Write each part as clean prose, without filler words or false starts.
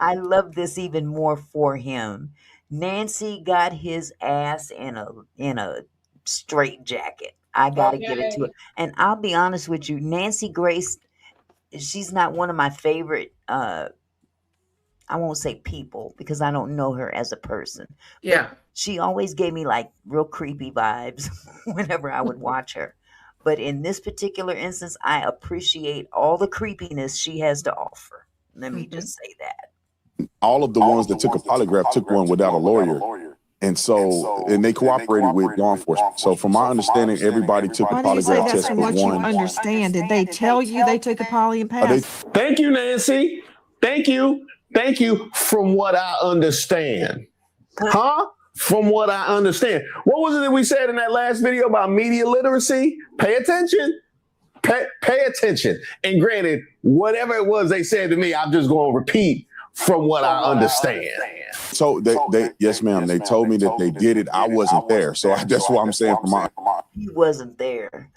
I love this even more for him. Nancy got his ass in a straight jacket. I gotta give it to her. Okay. And I'll be honest with you, Nancy Grace, she's not one of my favorite I won't say people because I don't know her as a person, but Yeah. she always gave me like real creepy vibes whenever I would watch her. But in this particular instance, I appreciate all the creepiness she has to offer. Let me Mhm. just say that. All of the ones that took a polygraph took one without a lawyer. And they cooperated with law enforcement. So from my understanding, everybody took a Why do you say polygraph that's test from but what you one. understand? Did they tell you they took a poly and They passed? Thank you, Nancy. Thank you. Thank you. From what I understand. Huh? From what I understand. What was it that we said in that last video about media literacy? Pay attention. Pay attention. And granted, whatever it was they said to me, I'm just going to repeat from what I understand. So they yes, ma'am. They told me that they did it. I wasn't there. So that's what I'm saying from my He wasn't there.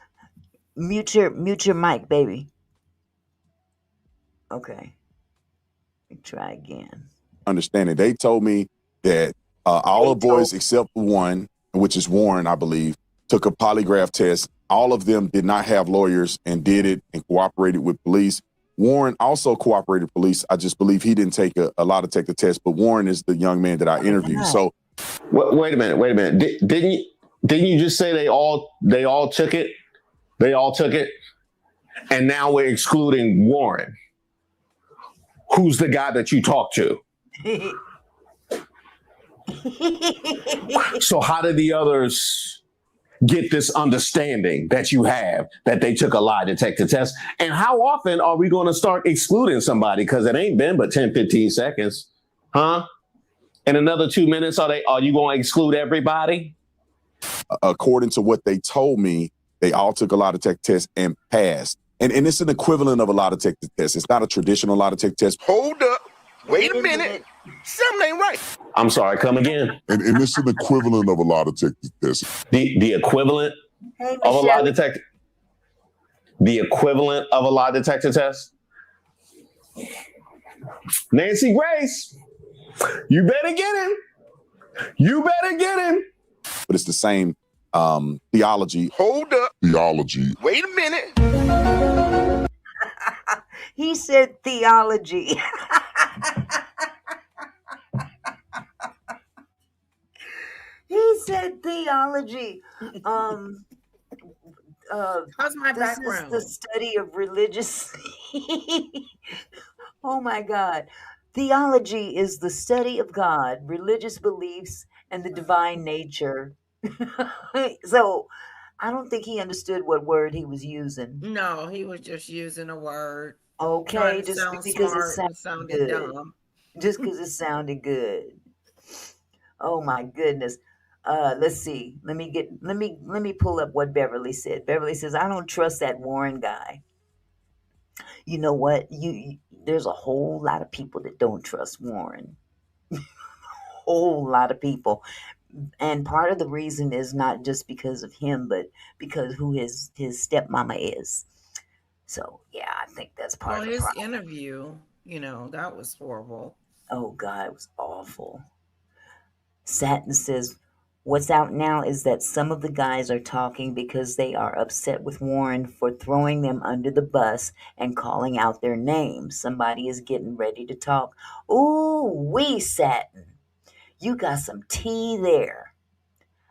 Mute your mic, baby. Okay. Try again. understanding. They told me that all the boys except one, which is Warren, I believe, took a polygraph test. All of them did not have lawyers and did it and cooperated with police. Warren also cooperated with police. I just believe he didn't take a lot to take the test, but Warren is the young man that I interviewed. So wait a minute. Didn't you just say they all took it? They all took it, and now we're excluding Warren. Who's the guy that you talked to? So how did the others get this understanding that you have that they took a lie detector test? And how often are we going to start excluding somebody? Because it ain't been but 10, 15 seconds. Huh? In another 2 minutes, are you going to exclude everybody? According to what they told me, they all took a lie detector test and passed. And it's an equivalent of a lie detector test. It's not a traditional lie detector test. Hold up. Wait a minute. Something ain't right. I'm sorry, come again. And it's an equivalent of a lie detector test. The equivalent Hey, of a lie Michelle. detector. The equivalent of a lie detector test. Nancy Grace, you better get him. You better get him. But it's the same theology. Hold up. Theology. Wait a minute. He said theology. He said theology. How's my This background? is the study of religious. Oh my God. Theology is the study of God, religious beliefs, and the divine nature. So I don't think he understood what word he was using. No, he was just using a word, Okay, trying to just sound because it smart and sounded sounded good. dumb. Just because it sounded good. Oh my goodness. Let's see. Let me pull up what Beverly said. Beverly says, I don't trust that Warren guy. You know what? There's a whole lot of people that don't trust Warren. Whole lot of people. And part of the reason is not just because of him, but because who his stepmama is. So yeah, I think that's part Well, of the his problem. interview, that was horrible. Oh God, it was awful. Satin says, what's out now is that some of the guys are talking because they are upset with Warren for throwing them under the bus and calling out their names. Somebody is getting ready to talk. Ooh, wee, Satin. You got some tea there.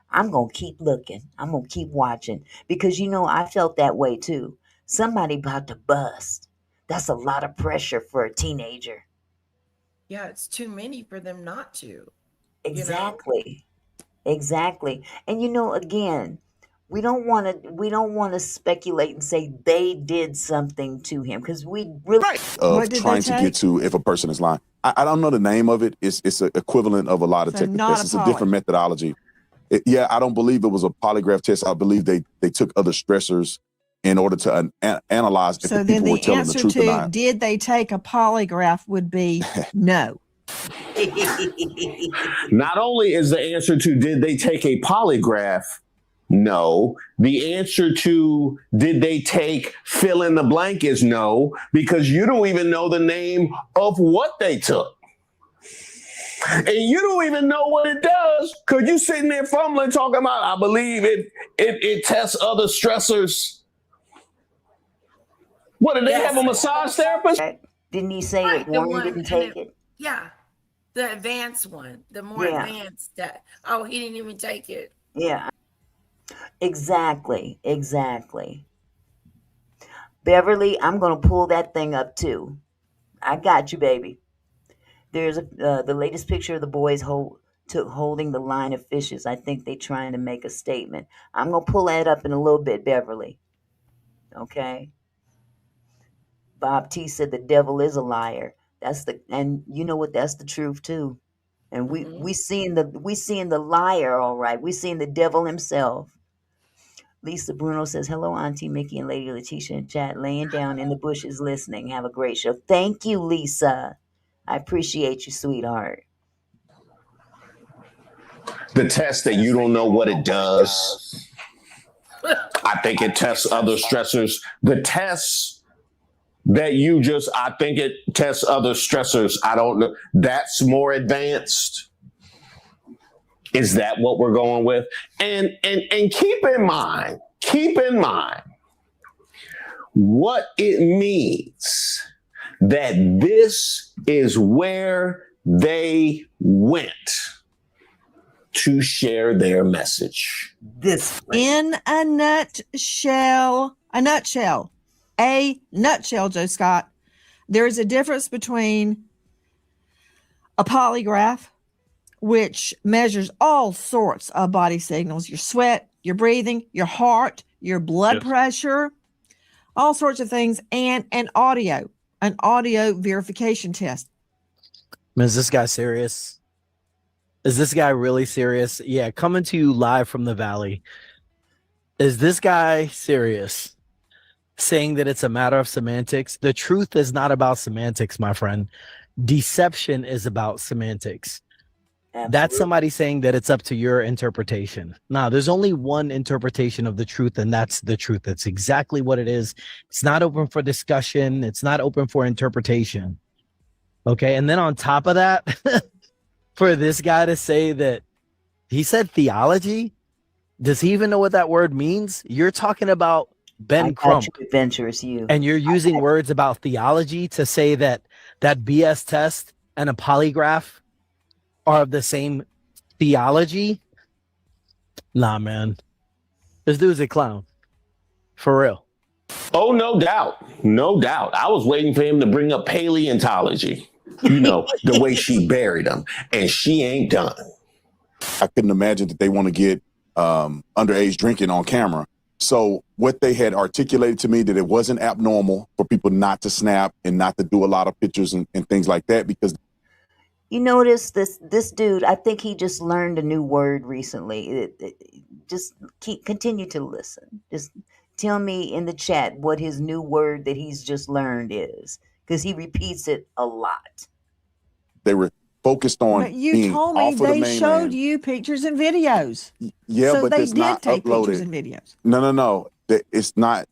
I'm going to keep looking. I'm going to keep watching because, I felt that way too. Somebody about to bust. That's a lot of pressure for a teenager. Yeah, it's too many for them not to. Exactly. Exactly. And again, we don't want to speculate and say they did something to him because we really What did Trying they to get take? to if a person is lying. I don't know the name of it. It's an equivalent of a lie So detector not test. a It's a different poly. methodology. Yeah, I don't believe it was a polygraph test. I believe they took other stressors in order to analyze if So the then people were the telling the answer truth or to not. did they take a polygraph would be no. Not only is the answer to did they take a polygraph? No. The answer to did they take fill in the blank is no, because you don't even know the name of what they took. And you don't even know what it does because you sitting there fumbling, talking about, I believe it tests other stressors. What, did they have a massage therapist? Didn't he say Right, that Warren didn't take it? Yeah, the advanced one, the more Yeah. advanced that. Oh, he didn't even take it. Yeah. Exactly. Beverly, I'm going to pull that thing up too. I got you, baby. There's the latest picture of the boys holding the line of fishes. I think they're trying to make a statement. I'm going to pull that up in a little bit, Beverly. Okay? Bob T said the devil is a liar. And you know what? That's the truth too. And we seeing the liar, all right. We seeing the devil himself. Lisa Bruno says, hello, Auntie Mickey and Lady Letitia in chat, laying down in the bushes listening. Have a great show. Thank you, Lisa. I appreciate you, sweetheart. The test that you don't know what it does. I think it tests other stressors. The tests that I think it tests other stressors. I don't know. That's more advanced. Is that what we're going with? And keep in mind what it means that this is where they went to share their message. This In a nutshell, Joe Scott, there is a difference between a polygraph, which measures all sorts of body signals, your sweat, your breathing, your heart, your blood pressure, all sorts of things, and an audio verification test. Is this guy serious? Is this guy really serious? Yeah, coming to you live from the Valley. Is this guy serious? Saying that it's a matter of semantics? The truth is not about semantics, my friend. Deception is about semantics. Absolutely. That's somebody saying that it's up to your interpretation. Now, there's only one interpretation of the truth, and that's the truth. That's exactly what it is. It's not open for discussion. It's not open for interpretation. Okay, and then on top of that, for this guy to say that he said theology, does he even know what that word means? You're talking about Ben Crump, adventurous you, and you're using words about theology to say that BS test and a polygraph are of the same theology. Nah, man, this dude's a clown, for real. Oh, no doubt. I was waiting for him to bring up paleontology. You know, the way she buried him, and she ain't done. I couldn't imagine that they want to get underage drinking on camera. So what they had articulated to me, that it wasn't abnormal for people not to snap and not to do a lot of pictures and things like that, because you notice this dude, I think he just learned a new word recently. Just continue to listen. Just tell me in the chat what his new word that he's just learned is, because he repeats it a lot. They were focused on. But you told me they showed you pictures and videos. Yeah, so but they it's did not take uploaded. pictures and videos. No. It's not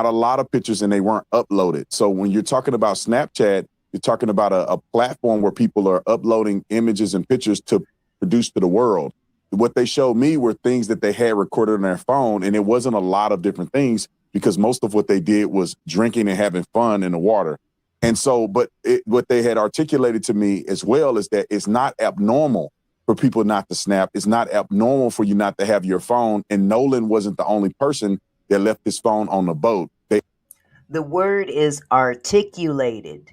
a lot of pictures, and they weren't uploaded. So when you're talking about Snapchat, you're talking about a platform where people are uploading images and pictures to produce to the world. What they showed me were things that they had recorded on their phone, and it wasn't a lot of different things, because most of what they did was drinking and having fun in the water. And so, but what they had articulated to me as well is that it's not abnormal for people not to snap. It's not abnormal for you not to have your phone. And Nolan wasn't the only person that left his phone on the boat. The word is articulated.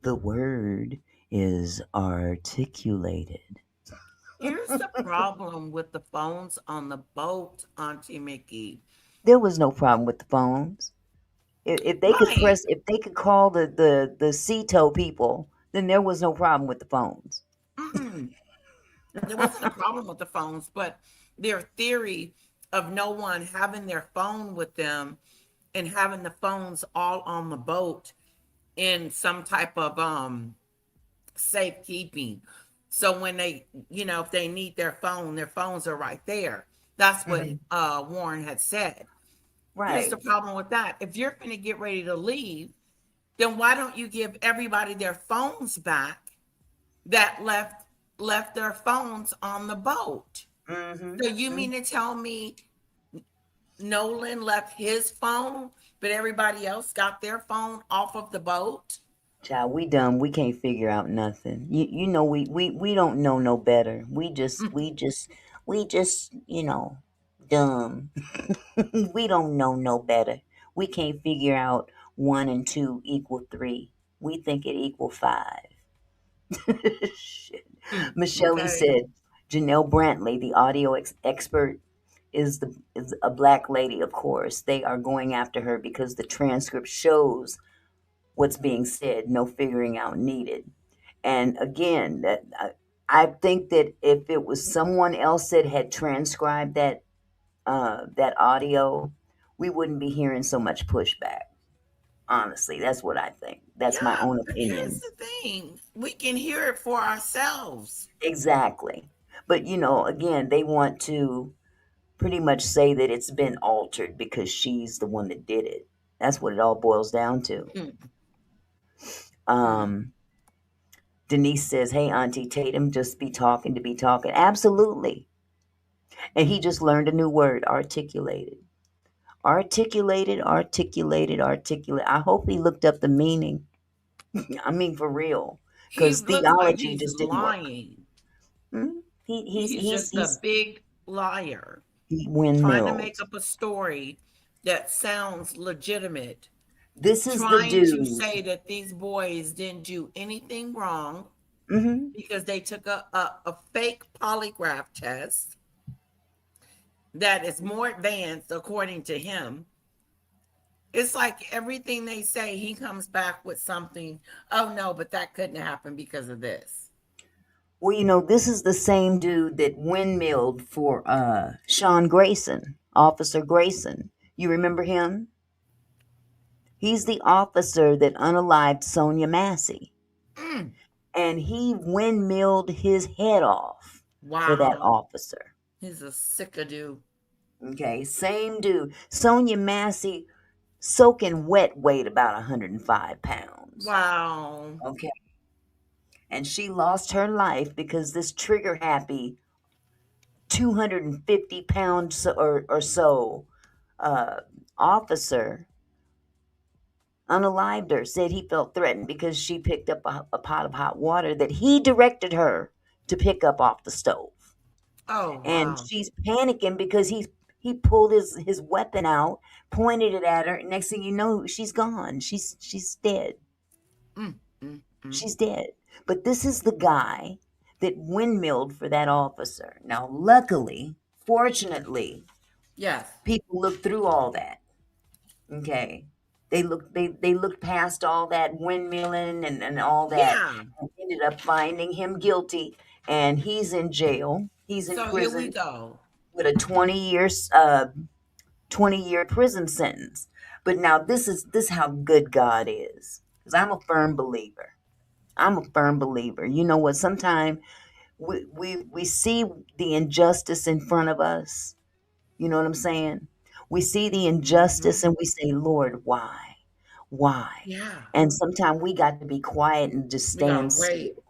The word is articulated. Here's the problem with the phones on the boat, Auntie Mickey. There was no problem with the phones. If they could press, if they could call the CETO people, then there was no problem with the phones. There wasn't a problem with the phones, but their theory of no one having their phone with them and having the phones all on the boat in some type of safekeeping. So when they, if they need their phones are right there. That's what Warren had said. Right. Here's the problem with that. If you're going to get ready to leave then why don't you give everybody their phones back that left their phones on the boat? Mm-hmm. So you mean to tell me Nolan left his phone, but everybody else got their phone off of the boat? Child, we dumb. We can't figure out nothing. You know we don't know no better. We just dumb. We don't know no better. We can't figure out 1 and 2 equal 3. We think it equal 5. Shit. Michelle Okay. said, Janelle Brantley, the audio expert, is a black lady. Of course, they are going after her because the transcript shows what's being said. No figuring out needed. And again, I think that if it was someone else that had transcribed that audio, we wouldn't be hearing so much pushback. Honestly, that's what I think. That's my Yeah, own but here's opinion. the thing. We can hear it for ourselves. Exactly. But again, they want to pretty much say that it's been altered because she's the one that did it. That's what it all boils down to. Mm, mm. Um, Denise says, "Hey, Auntie, Tatum just be talking to be talking." Absolutely. And he just learned a new word, articulated. Articulated, articulated, articulate. I hope he looked up the meaning. I mean, for real. He Because looks like theology he's just didn't work. lying. Hmm? He's just a big liar, He trying to make windmills. up a story that sounds legitimate, This is the trying to dude. say that these boys didn't do anything wrong Hmm. because they took a fake polygraph test that is more advanced according to him. It's like everything they say, he comes back with something. Oh no, but that couldn't happen because of this. Well, this is the same dude that windmilled for Sean Grayson, Officer Grayson. You remember him? He's the officer that unalived Sonia Massey. Mm, And he windmilled his head off for that wow, officer. he's a sickadoo. Okay, same dude. Sonia Massey, soaking wet, weighed about 105 pounds. Wow. Okay. And she lost her life because this trigger happy 250 pounds or so uh, officer unalived her, said he felt threatened because she picked up a pot of hot water that he directed her to pick up off the stove. Oh And wow. she's panicking because he pulled his weapon out, pointed it at her, and next thing you know, she's gone. She's dead. Mm, mm, mm. She's dead. But this is the guy that windmilled for that officer. Now, luckily, fortunately, Yes. people looked through all that. Okay. They looked past all that windmilling and all that Yeah. and ended up finding him guilty, and he's in jail. He's in So here we prison go. with a 20-year prison sentence. But now this how good God is. Because I'm a firm believer. I'm a firm believer. You know what? Sometimes we see the injustice in front of us. You know what I'm saying? We see the injustice Hmm. and we say, Lord, why? Why? Yeah. And sometimes we got to be quiet and just We gotta stand wait. still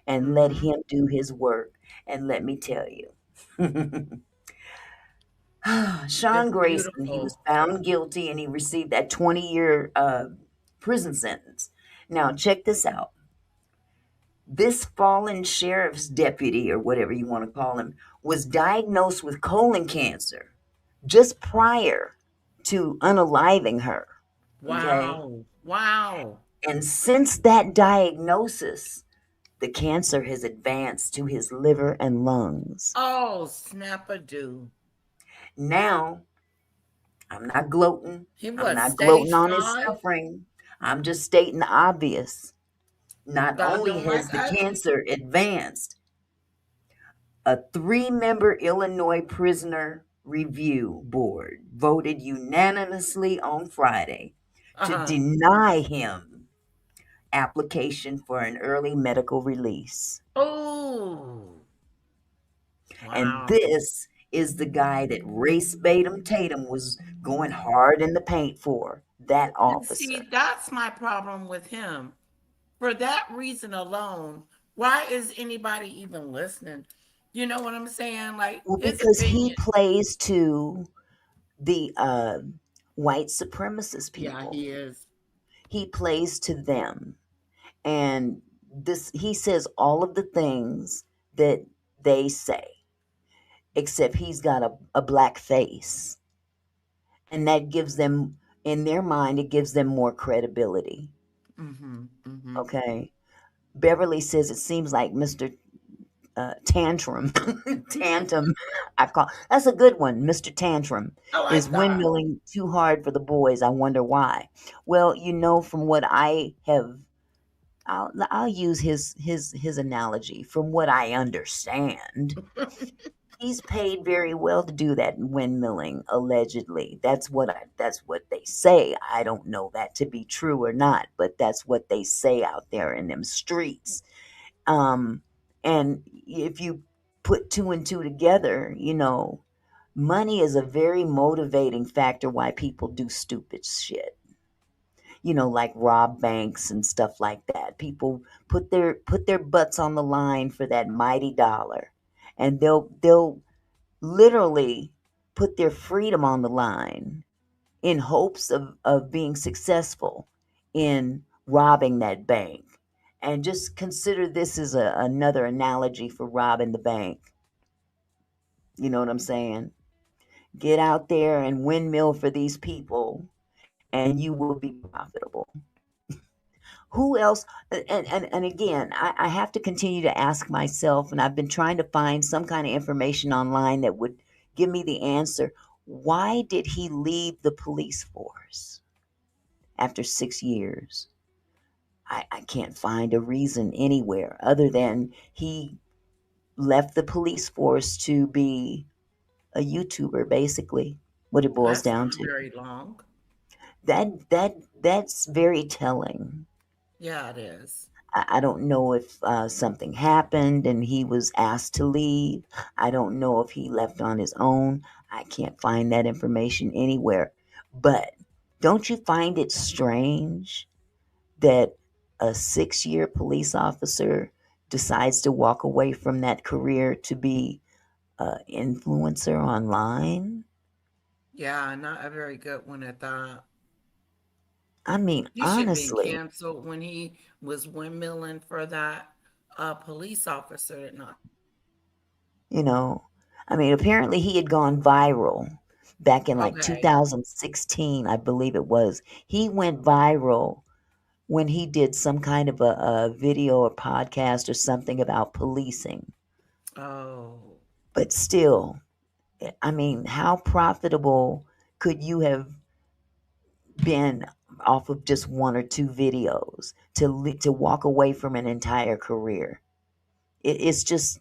and let Hmm. him do his work. And let me tell you, It's Sean Grayson, he was beautiful. found guilty and he received that 20-year prison sentence. Now, check this out. This fallen sheriff's deputy, or whatever you want to call him, was diagnosed with colon cancer just prior to unaliving her. Okay. Wow. Wow. And since that diagnosis, the cancer has advanced to his liver and lungs. Oh, snap-a-doo. Now, I'm not gloating. He I'm was not gloating stage on his 5. suffering. I'm just stating the obvious. Not God only don't has like the ugly. cancer advanced, a 3-member Illinois prisoner review board voted unanimously on Friday to Uh-huh. deny him application for an early medical release. Oh. And Wow. this is the guy that Race Batum Tatum was going hard in the paint for. That And see, officer. that's my problem with him. For that reason alone, why is anybody even listening? You know what I'm saying? Like Well, his because he opinion. plays to the white supremacist Yeah, people. he is. He plays to them. And this he says all of the things that they say, except he's got a black face. And that gives them, in their mind, it gives them more credibility. Mm-hmm. Mm-hmm. Okay. Beverly says it seems like Mr. Tantrum, Tantum, I've called that's a good one. Mr. Tantrum I is like that. windmilling too hard for the boys. I wonder why. Well, from what I have, I'll use his analogy. From what I understand, he's paid very well to do that windmilling. Allegedly, that's what they say. I don't know that to be true or not, but that's what they say out there in them streets. Um, and if you put two and two together, money is a very motivating factor why people do stupid shit. Like rob banks and stuff like that. People put their butts on the line for that mighty dollar, and they'll literally put their freedom on the line in hopes of being successful in robbing that bank. And just consider this as another analogy for robbing the bank. You know what I'm saying? Get out there and windmill for these people, and you will be profitable. Who else? And again, I have to continue to ask myself, and I've been trying to find some kind of information online that would give me the answer. Why did he leave the police force after 6 years? I can't find a reason anywhere other than he left the police force to be a YouTuber, basically, what it boils That's down not to. very long. That's very telling. Yeah, it is. I don't know if something happened and he was asked to leave. I don't know if he left on his own. I can't find that information anywhere. But don't you find it strange that a 6 year police officer decides to walk away from that career to be an influencer online? Yeah, not a very good one at that. I mean, He should have been honestly, canceled when he was windmilling for that police officer that not. you know, apparently he had gone viral back in like Okay. 2016, I believe it was. He went viral when he did some kind of a video or podcast or something about policing. Oh, But still, how profitable could you have been off of just one or two videos to walk away from an entire career? It's just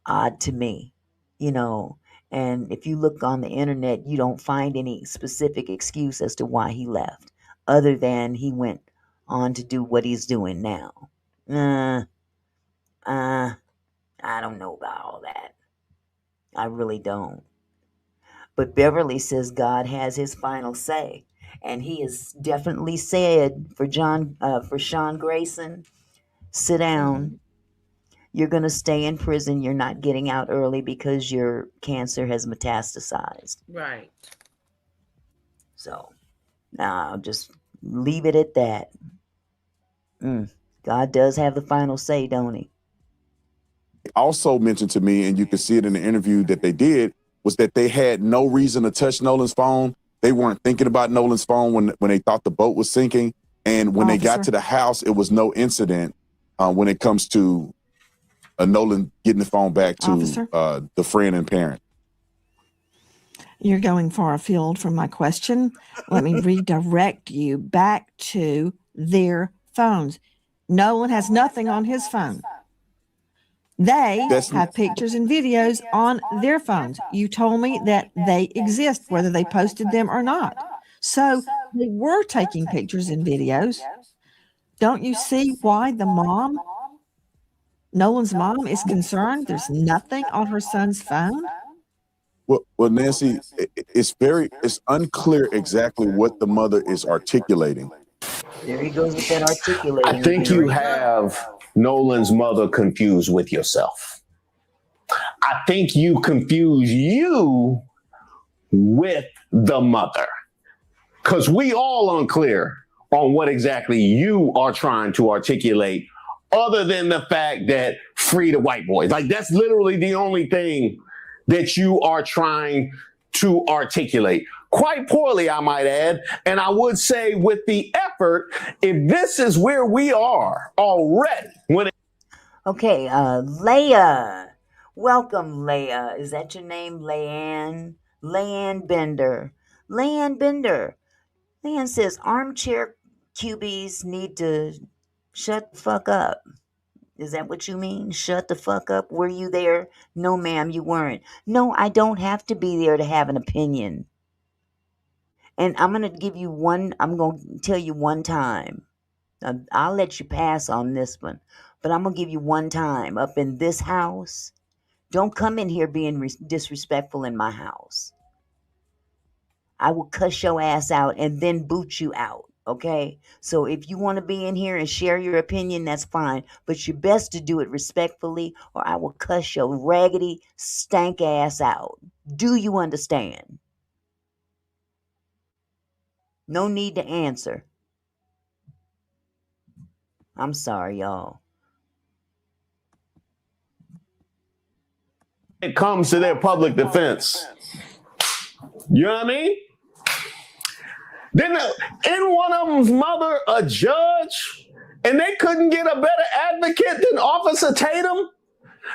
odd to me, you know. And if you look on the internet, you don't find any specific excuse as to why he left, other than he went on to do what he's doing now. Uh, uh, I don't know about all that. I really don't. But Beverly says God has his final say, and he has definitely said for Sean Grayson, sit hmm, down. You're going to stay in prison. You're not getting out early because your cancer has metastasized. right. So now I'll just leave it at that. Mm. God does have the final say, don't he? Also mentioned to me, and you can see it in the interview that they did, was that they had no reason to touch Nolan's phone. They weren't thinking about Nolan's phone when they thought the boat was sinking. And when they got Officer. to the house, it was no incident when it comes to Nolan getting the phone back to Officer. the friend and parent. You're going far afield from my question. Let me redirect you back to their phones. Nolan has nothing on his phone. They have pictures and videos on their phones. You told me that they exist, whether they posted them or not. So they were taking pictures and videos. Don't you see why Nolan's mom, is concerned there's nothing on her son's phone? Well, Nancy, it's unclear exactly what the mother is articulating. There he goes with that I articulating think you again. have Nolan's mother confused with yourself. I think you confuse you with the mother, because we all unclear on what exactly you are trying to articulate, other than the fact that free the white boys. Like, that's literally the only thing that you are trying to articulate. Quite poorly, I might add. And I would say with the effort, if this is where we are already, when it Okay, Leia. Welcome, Leia. Is that your name, Leanne? Leanne Bender. Leanne Bender. Leanne says armchair QBs need to shut the fuck up. Is that what you mean? Shut the fuck up? Were you there? No, ma'am, you weren't. No, I don't have to be there to have an opinion. And I'm going to tell you one time. I'll let you pass on this one, but I'm going to give you one time up in this house. Don't come in here being disrespectful in my house. I will cuss your ass out and then boot you out. Okay? So if you want to be in here and share your opinion, that's fine. But you're best to do it respectfully, or I will cuss your raggedy, stank ass out. Do you understand? No need to answer. I'm sorry, y'all. comes to their public defense, you know what I mean? Then in one of them's mother a judge, and they couldn't get a better advocate than Officer Tatum,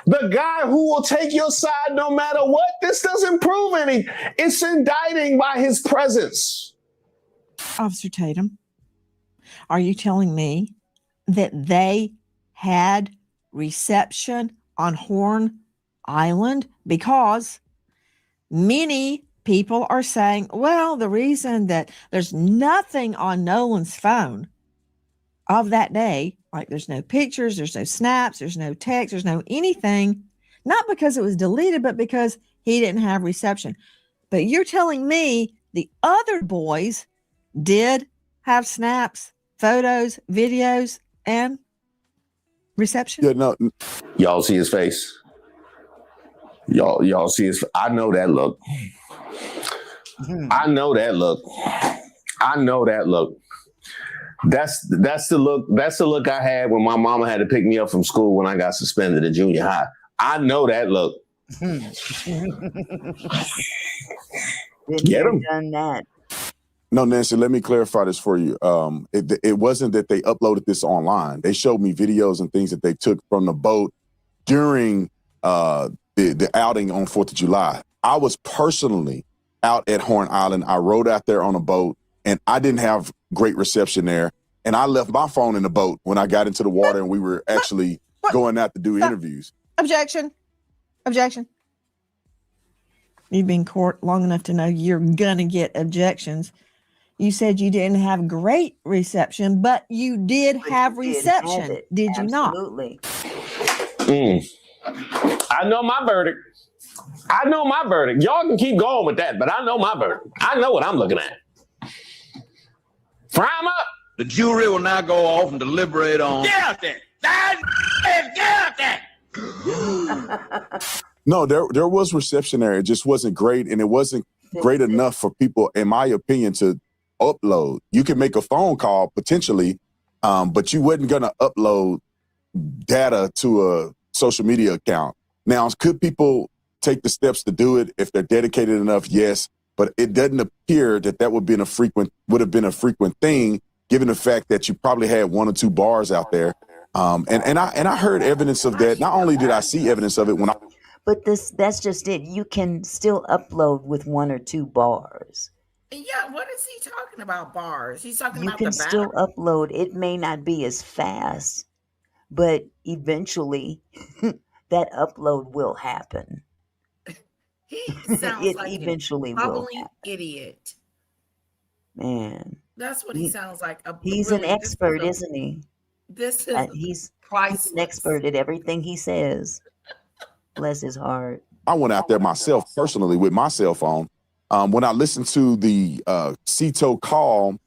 the guy who will take your side no matter what. This doesn't prove anything. It's indicting by his presence. Officer Tatum, are you telling me that they had reception on Horn Island? Because many people are saying, well, the reason that there's nothing on Nolan's phone of that day, like there's no pictures, there's no snaps, there's no text, there's no anything, not because it was deleted, but because he didn't have reception. But you're telling me the other boys did have snaps, photos, videos, and reception? Yeah, no, Y'all see his face? Y'all see his. I know that look. I know that look. I know that look. That's the look. That's the look I had when my mama had to pick me up from school when I got suspended at junior high. I know that look. Get him. Done that. No, Nancy, let me clarify this for you. It wasn't that they uploaded this online. They showed me videos and things that they took from the boat during the outing on 4th of July. I was personally out at Horn Island. I rode out there on a boat, and I didn't have great reception there. And I left my phone in the boat when I got into the water, and we were actually going out to do interviews. Objection. Objection. You've been in court long enough to know you're going to get objections. You said you didn't have great reception, but you did have reception. Did you not? Absolutely. I know my verdict. I know my verdict. Y'all can keep going with that, but I know my verdict. I know what I'm looking at. Fry 'em up. The jury will now go off and deliberate on. Get out there! Get out there! No, there was reception there. It just wasn't great, and it wasn't great enough for people, in my opinion, to upload. You can make a phone call potentially, but you wasn't gonna upload data to a social media account. Now, could people take the steps to do it if they're dedicated enough? Yes, but it doesn't appear that would have been a frequent thing, given the fact that you probably had one or two bars out there. And I heard evidence of that. Not only did I see evidence of it when I. But that's just it. You can still upload with one or two bars. Yeah, what is he talking about, bars? He's talking You about can the still battery. upload. It may not be as fast, but eventually that upload will happen. He sounds It like eventually a will bubbling happen. idiot. Man, That's what he sounds like. he's Really, an expert, isn't he? This is He's priceless. an expert at everything he says. Bless his heart. I went out there myself personally with my cell phone. When I listened to the Cito call,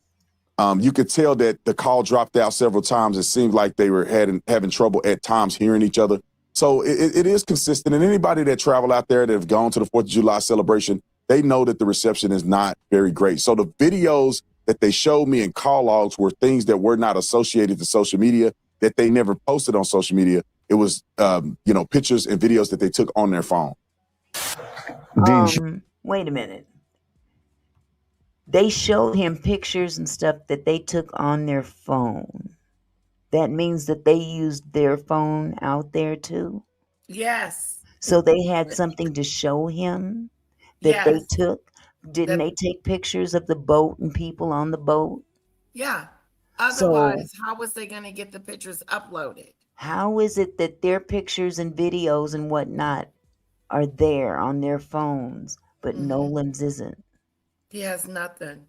you could tell that the call dropped out several times. It seemed like they were having trouble at times hearing each other. So it is consistent. And anybody that travel out there that have gone to the 4th of July celebration, they know that the reception is not very great. So the videos that they showed me in call logs were things that were not associated to social media, that they never posted on social media. It was, pictures and videos that they took on their phone. Wait a minute. They showed him pictures and stuff that they took on their phone. That means that they used their phone out there too? Yes. So they had something to show him that they took? Didn't they take pictures of the boat and people on the boat? Yeah. Otherwise, how was they going to get the pictures uploaded? How is it that their pictures and videos and whatnot are there on their phones, but Nolan's isn't? He has nothing.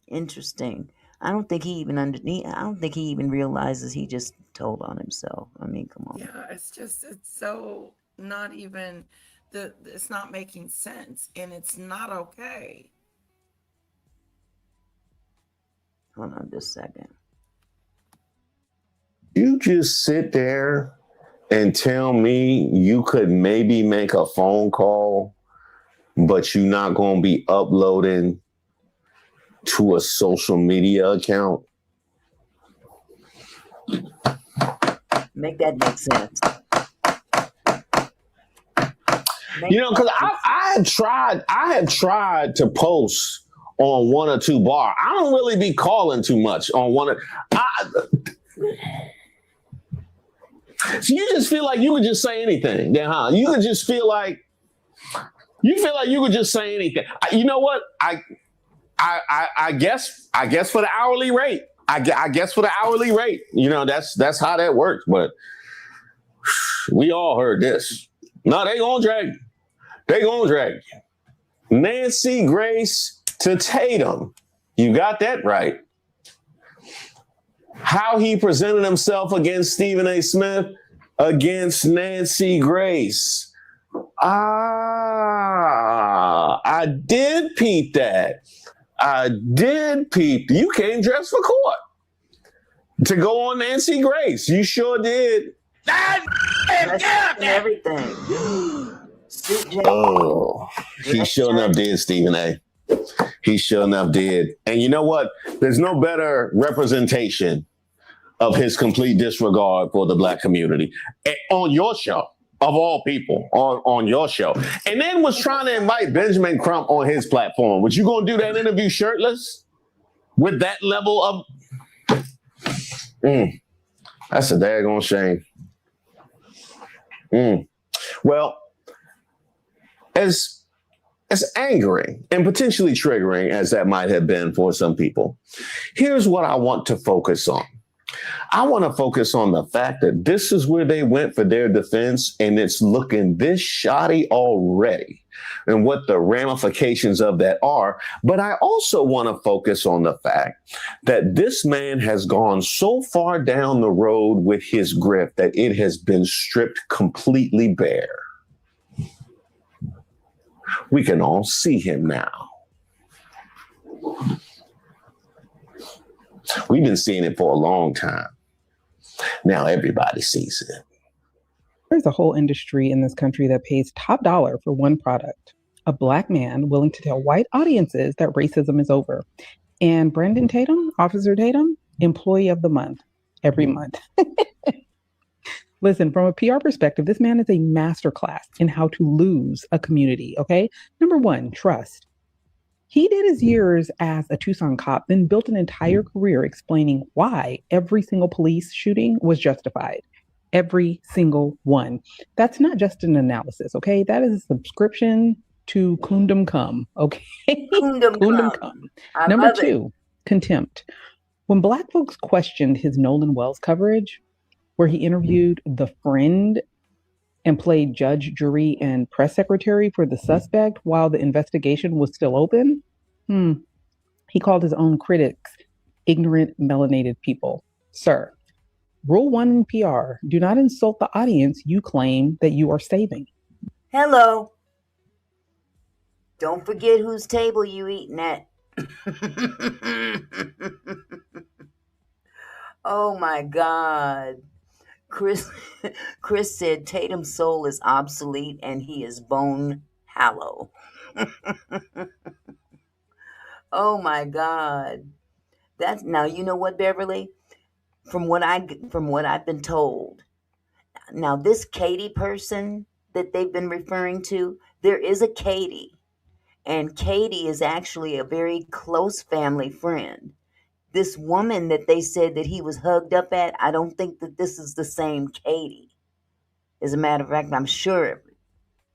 Interesting. I don't think he even realizes he just told on himself. I mean, come on. Yeah, it's so not even it's not making sense, and it's not okay. Hold on just a second. You just sit there and tell me you could maybe make a phone call, but you're not going to be uploading to a social media account? Make that make sense. Because I had tried to post on one or two bar. I don't really be calling too much on one. So you just feel like you could just say anything, then, huh? You could just feel like you could just say anything. You know what? I guess for the hourly rate. I guess for the hourly rate. That's how that works. But we all heard this. No, they gonna drag you. They gonna drag you. Nancy Grace to Tatum. You got that right. How he presented himself against Stephen A. Smith, against Nancy Grace. I did peep that. You came dressed for court to go on Nancy Grace. You sure did. Everything. Oh, he sure enough did, Stephen A. He sure enough did. And you know what? There's no better representation of his complete disregard for the Black community on your show, of all people, on your show. And then was trying to invite Benjamin Crump on his platform. Was you going to do that interview shirtless with that level of... That's a daggone shame. Well, as angering and potentially triggering as that might have been for some people, here's what I want to focus on. I want to focus on the fact that this is where they went for their defense, and it's looking this shoddy already, and what the ramifications of that are. But I also want to focus on the fact that this man has gone so far down the road with his grift that it has been stripped completely bare. We can all see him now. We've been seeing it for a long time. Now everybody sees it. There's a whole industry in this country that pays top dollar for one product: a Black man willing to tell white audiences that racism is over. And Brandon Tatum, Officer Tatum, Employee of the Month, every month. Listen, from a PR perspective, this man is a masterclass in how to lose a community, okay? Number one, trust. He did his years as a Tucson cop, then built an entire career explaining why every single police shooting was justified. Every single one. That's not just an analysis, okay? That is a subscription to Kundum Cum, okay? Kundum Cum. Number two, contempt. When Black folks questioned his Nolan Wells coverage, where he interviewed the friend and played judge, jury, and press secretary for the suspect while the investigation was still open, he called his own critics ignorant, melanated people. Sir, rule one in PR: do not insult the audience you claim that you are saving. Hello. Don't forget whose table you eating at. Oh my God. Chris Chris said Tatum's soul is obsolete and he is bone hollow. Oh my God. That's now you know what, Beverly? From what I've been told. Now this Katie person that they've been referring to, there is a Katie. And Katie is actually a very close family friend. This woman that they said that he was hugged up at, I don't think that this is the same Katie. As a matter of fact, I'm sure,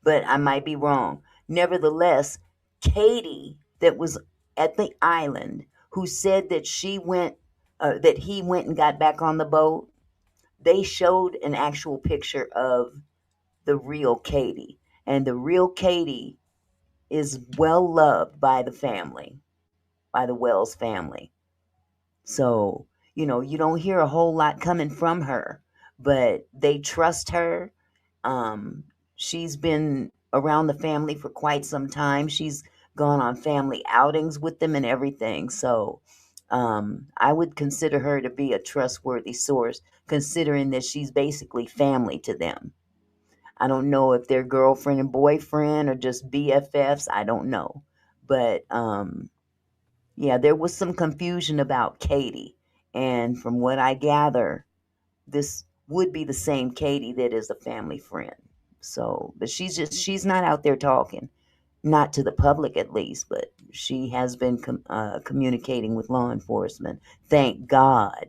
but I might be wrong. Nevertheless, Katie, that was at the island, who said that that he went and got back on the boat, they showed an actual picture of the real Katie. And the real Katie is well loved by the family, by the Wells family. So, you don't hear a whole lot coming from her, but they trust her. She's been around the family for quite some time. She's gone on family outings with them and everything. So, I would consider her to be a trustworthy source, considering that she's basically family to them. I don't know if they're girlfriend and boyfriend or just BFFs. I don't know. But yeah, there was some confusion about Katie. And from what I gather, this would be the same Katie that is a family friend. So, but she's not out there talking, not to the public at least, but she has been communicating with law enforcement. Thank God,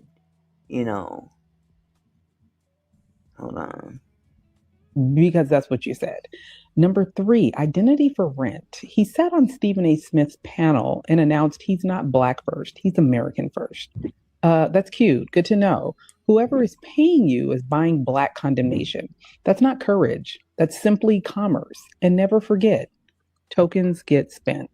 Hold on. Because that's what you said. Number 3, identity for rent. He sat on Stephen A. Smith's panel and announced he's not Black first, he's American first. That's cute. Good to know. Whoever is paying you is buying Black condemnation. That's not courage. That's simply commerce. And never forget, tokens get spent.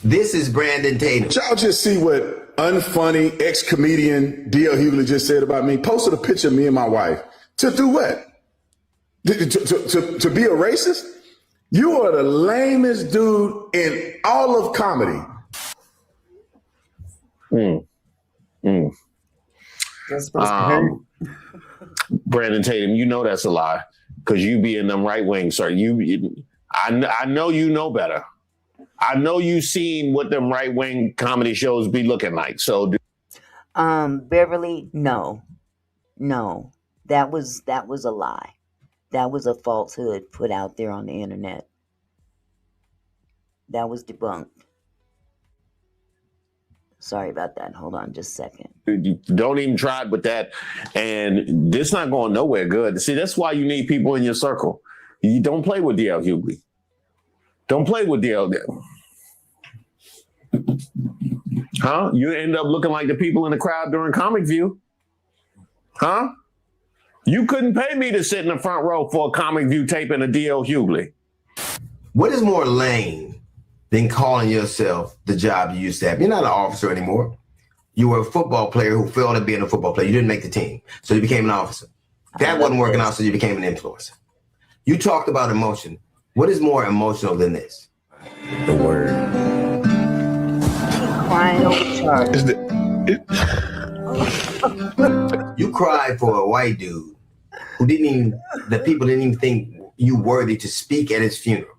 This is Brandon Tatum. Did y'all just see what unfunny ex-comedian D.L. Hughley just said about me? Posted a picture of me and my wife. To do what? To be a racist? You are the lamest dude in all of comedy. That's supposed to hurt. Brandon Tatum, you know that's a lie because you be in them right wing, sir. I know you know better. I know you seen what them right wing comedy shows be looking like. So, Beverly, no, that was a lie. That was a falsehood put out there on the internet. That was debunked. Sorry about that. Hold on just a second. don't even try it with that. And this not going nowhere good. See, that's why you need people in your circle. You don't play with D.L. Hughley. Don't play with D.L. Huh? You end up looking like the people in the crowd during Comic View. Huh? You couldn't pay me to sit in the front row for a Comic View taping of D.L. Hughley. What is more lame than calling yourself the job you used to have? You're not an officer anymore. You were a football player who failed at being a football player. You didn't make the team, so you became an officer. That wasn't working out, so you became an influencer. You talked about emotion. What is more emotional than this? The word. Crying over Charlie. You cried for a white dude who the people didn't even think you worthy to speak at his funeral.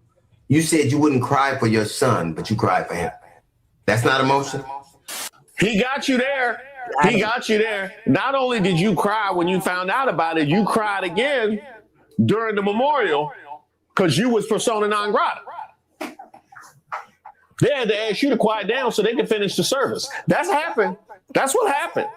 You said you wouldn't cry for your son, but you cried for him. That's not emotion. He got you there. He got you there. Not only did you cry when you found out about it, you cried again during the memorial because you was persona non grata. They had to ask you to quiet down so they could finish the service. That's happened. That's what happened.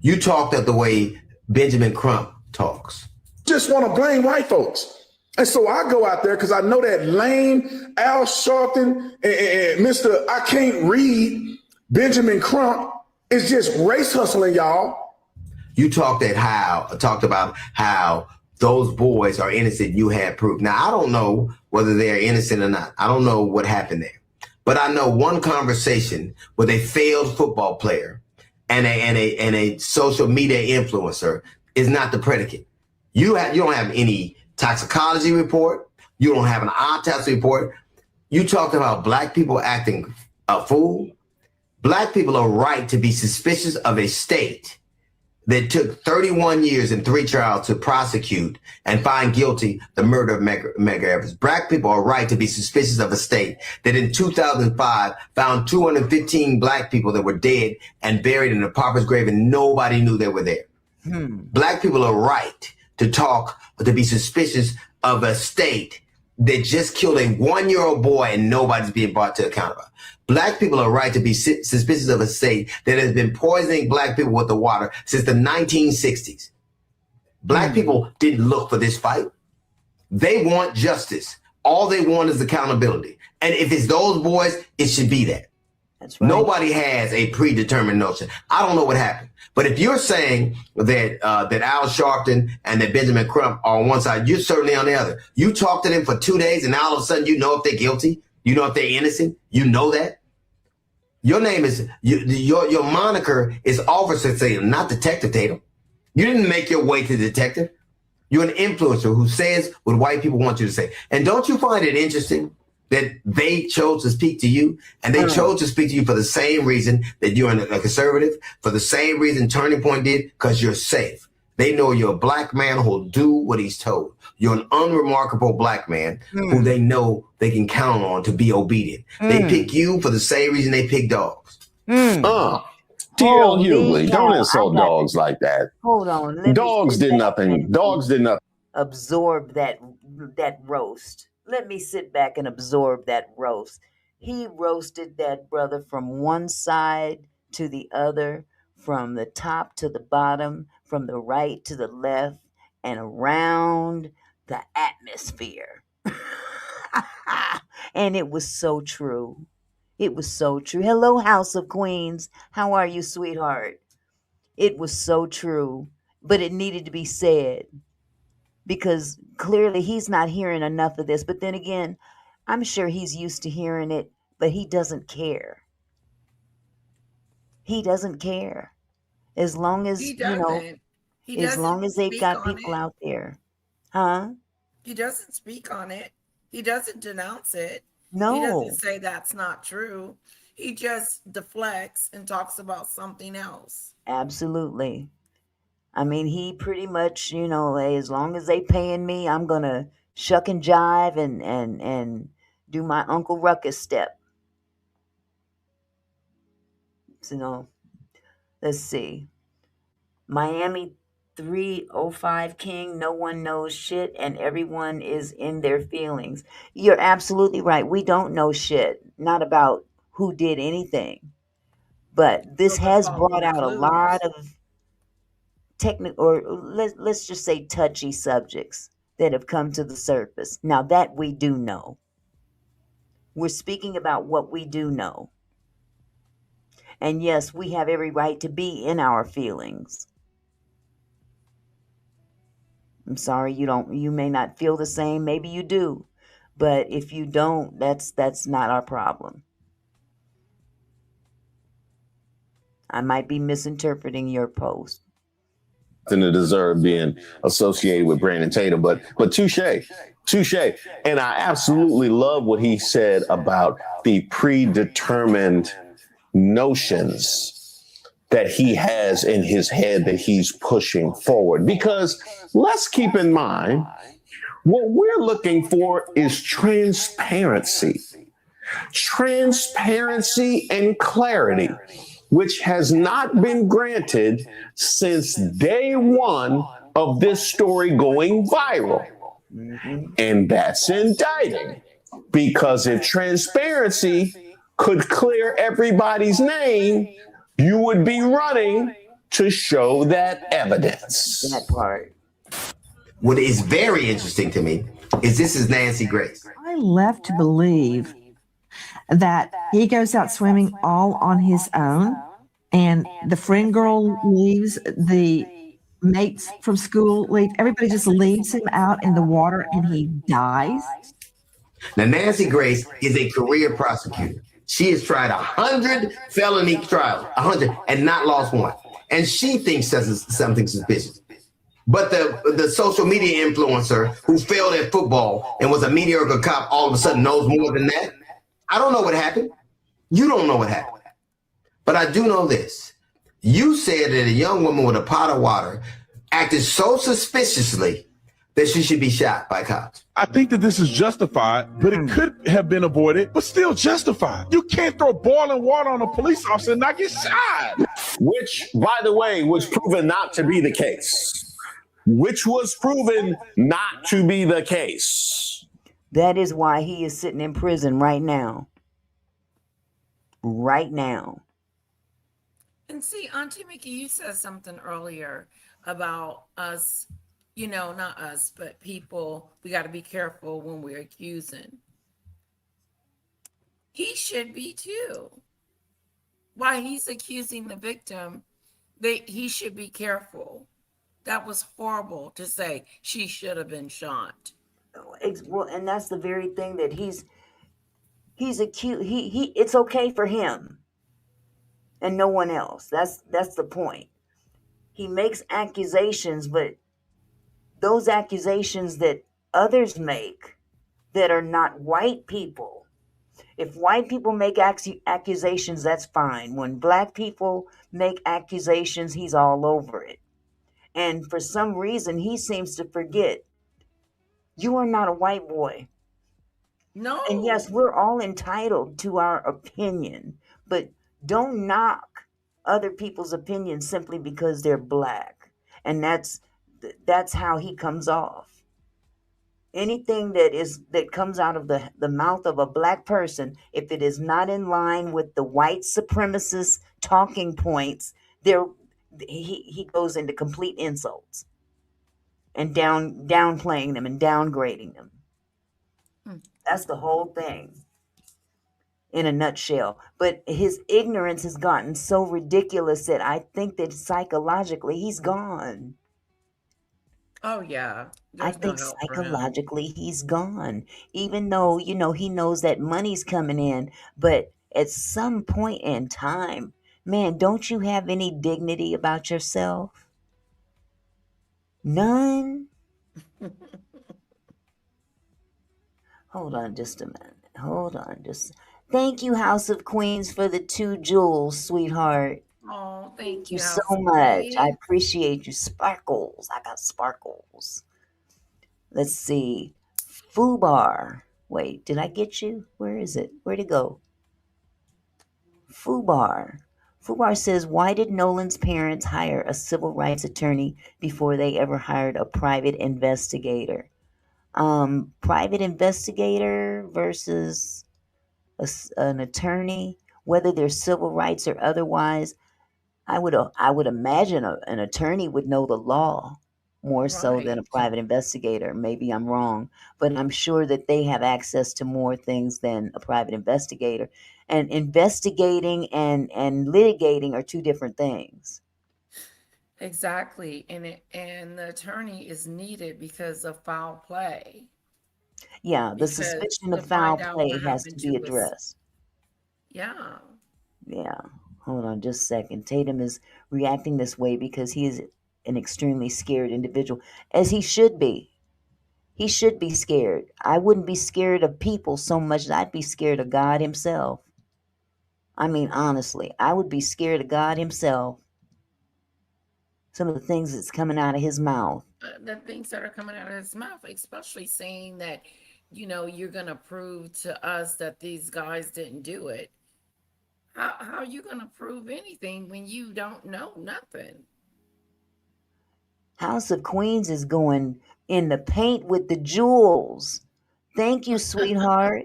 You talked the way Benjamin Crump talks. Just want to blame white folks. And so I go out there because I know that lame Al Sharpton and Mr. I can't read Benjamin Crump is just race hustling, y'all. You talked about how those boys are innocent. You had proof. Now, I don't know whether they're innocent or not. I don't know what happened there. But I know one conversation with a failed football player and a social media influencer is not the predicate. You don't have any toxicology report. You don't have an autopsy report. You talked about black people acting a fool. Black people are right to be suspicious of a state that took 31 years and 3 trials to prosecute and find guilty the murder of Medgar Evers. Black people are right to be suspicious of a state that in 2005 found 215 black people that were dead and buried in a pauper's grave and nobody knew they were there. Black people are right to be suspicious of a state that just killed a 1-year-old boy and nobody's being brought to account about. Black people are right to be suspicious of a state that has been poisoning black people with the water since the 1960s. Black people didn't look for this fight. They want justice. All they want is accountability. And if it's those boys, it should be that. That's right. Nobody has a predetermined notion. I don't know what happened. But if you're saying that that Al Sharpton and that Benjamin Crump are on one side, you're certainly on the other. You talk to them for 2 days and now all of a sudden you know if they're guilty. You know if they're innocent. You know that. Your name is, your moniker is Officer Tatum, not Detective Tatum. You didn't make your way to detective. You're an influencer who says what white people want you to say. And don't you find it interesting that they chose to speak to you, and they chose to speak to you for the same reason that you're a conservative, for the same reason Turning Point did, because you're safe. They know you're a black man who'll do what he's told. You're an unremarkable black man who they know they can count on to be obedient. They pick you for the same reason they pick dogs. T.L. Hughley, don't insult dogs like that. Hold on. Dogs did nothing. Dogs did nothing. Absorb that roast. Let me sit back and absorb that roast. He roasted that brother from one side to the other, from the top to the bottom, from the right to the left, and around the atmosphere. And it was so true. It was so true. Hello, House of Queens. How are you, sweetheart? It was so true, but it needed to be said because clearly he's not hearing enough of this. But then again, I'm sure he's used to hearing it, but he doesn't care. He doesn't care. As long as, as long as they've got people out there. Huh? He doesn't speak on it. He doesn't denounce it. No. He doesn't say that's not true. He just deflects and talks about something else. Absolutely. I mean, he pretty much, as long as they paying me, I'm going to shuck and jive and do my Uncle Ruckus step. So, let's see. Miami 305 King, no one knows shit and everyone is in their feelings. You're absolutely right. We don't know shit, not about who did anything. But this has brought out a lot of technical, or let's just say touchy subjects that have come to the surface. Now that we do know. We're speaking about what we do know. And yes, we have every right to be in our feelings. I'm sorry you may not feel the same, maybe you do. But if you don't, that's not our problem. I might be misinterpreting your post. To deserve being associated with Brandon Tatum, but touche. And I absolutely love what he said about the predetermined notions that he has in his head that he's pushing forward. Because let's keep in mind, what we're looking for is transparency and clarity, which has not been granted since day one of this story going viral. And that's indicting, because if transparency could clear everybody's name, you would be running to show that evidence. That part. What is very interesting to me is this is Nancy Grace. I left to believe that he goes out swimming all on his own, and the friend girl leaves, the mates from school leave, everybody just leaves him out in the water and he dies. Now, Nancy Grace is a career prosecutor. She has tried 100 felony trials, 100, and not lost one. And she thinks that's something suspicious. But the social media influencer who failed at football and was a mediocre cop all of a sudden knows more than that. I don't know what happened. You don't know what happened. But I do know this. You said that a young woman with a pot of water acted so suspiciously that she should be shot by cops. I think that this is justified, but it could have been avoided, but still justified. You can't throw boiling water on a police officer and not get shot. Which, by the way, was proven not to be the case. Which was proven not to be the case. That is why he is sitting in prison right now. Right now. And see, Auntie Mickey, you said something earlier about us, not us, but people, we got to be careful when we're accusing. He should be too. While he's accusing the victim, he should be careful. That was horrible to say she should have been shot. Well, and that's the very thing that he's accused. It's okay for him and no one else. That's the point. He makes accusations, but those accusations that others make that are not white people. If white people make accusations, that's fine. When black people make accusations, he's all over it. And for some reason, he seems to forget, you are not a white boy. No. And yes, we're all entitled to our opinion, but don't knock other people's opinions simply because they're black. And that's how he comes off. Anything that comes out of the mouth of a black person, if it is not in line with the white supremacist talking points, he goes into complete insults and downplaying them and downgrading them. That's the whole thing in a nutshell. But his ignorance has gotten so ridiculous that I think that psychologically he's gone. Oh, yeah. I think psychologically he's gone. Even though, he knows that money's coming in. But at some point in time, man, don't you have any dignity about yourself? None? Hold on just a minute. Thank you, House of Queens, for the 2 jewels, sweetheart. Oh, Thank you so much. I appreciate you. Sparkles. I got sparkles. Let's see. Fubar. Wait, did I get you? Where is it? Where'd it go? Fubar. Fubar says, why did Nolan's parents hire a civil rights attorney before they ever hired a private investigator? Private investigator versus an attorney, whether they're civil rights or otherwise, I would imagine an attorney would know the law more so than a private investigator. Maybe I'm wrong, but I'm sure that they have access to more things than a private investigator. And investigating and litigating are 2 different things. Exactly. And the attorney is needed because of foul play. Yeah, the suspicion of foul play has to be addressed. Yeah. Yeah. Hold on just a second. Tatum is reacting this way because he is an extremely scared individual, as he should be. He should be scared. I wouldn't be scared of people so much as I'd be scared of God himself. I mean, honestly, I would be scared of God himself. Some of the things that's coming out of his mouth. The things that are coming out of his mouth, especially saying that, you're going to prove to us that these guys didn't do it. How are you going to prove anything when you don't know nothing? House of Queens is going in the paint with the jewels. Thank you, sweetheart.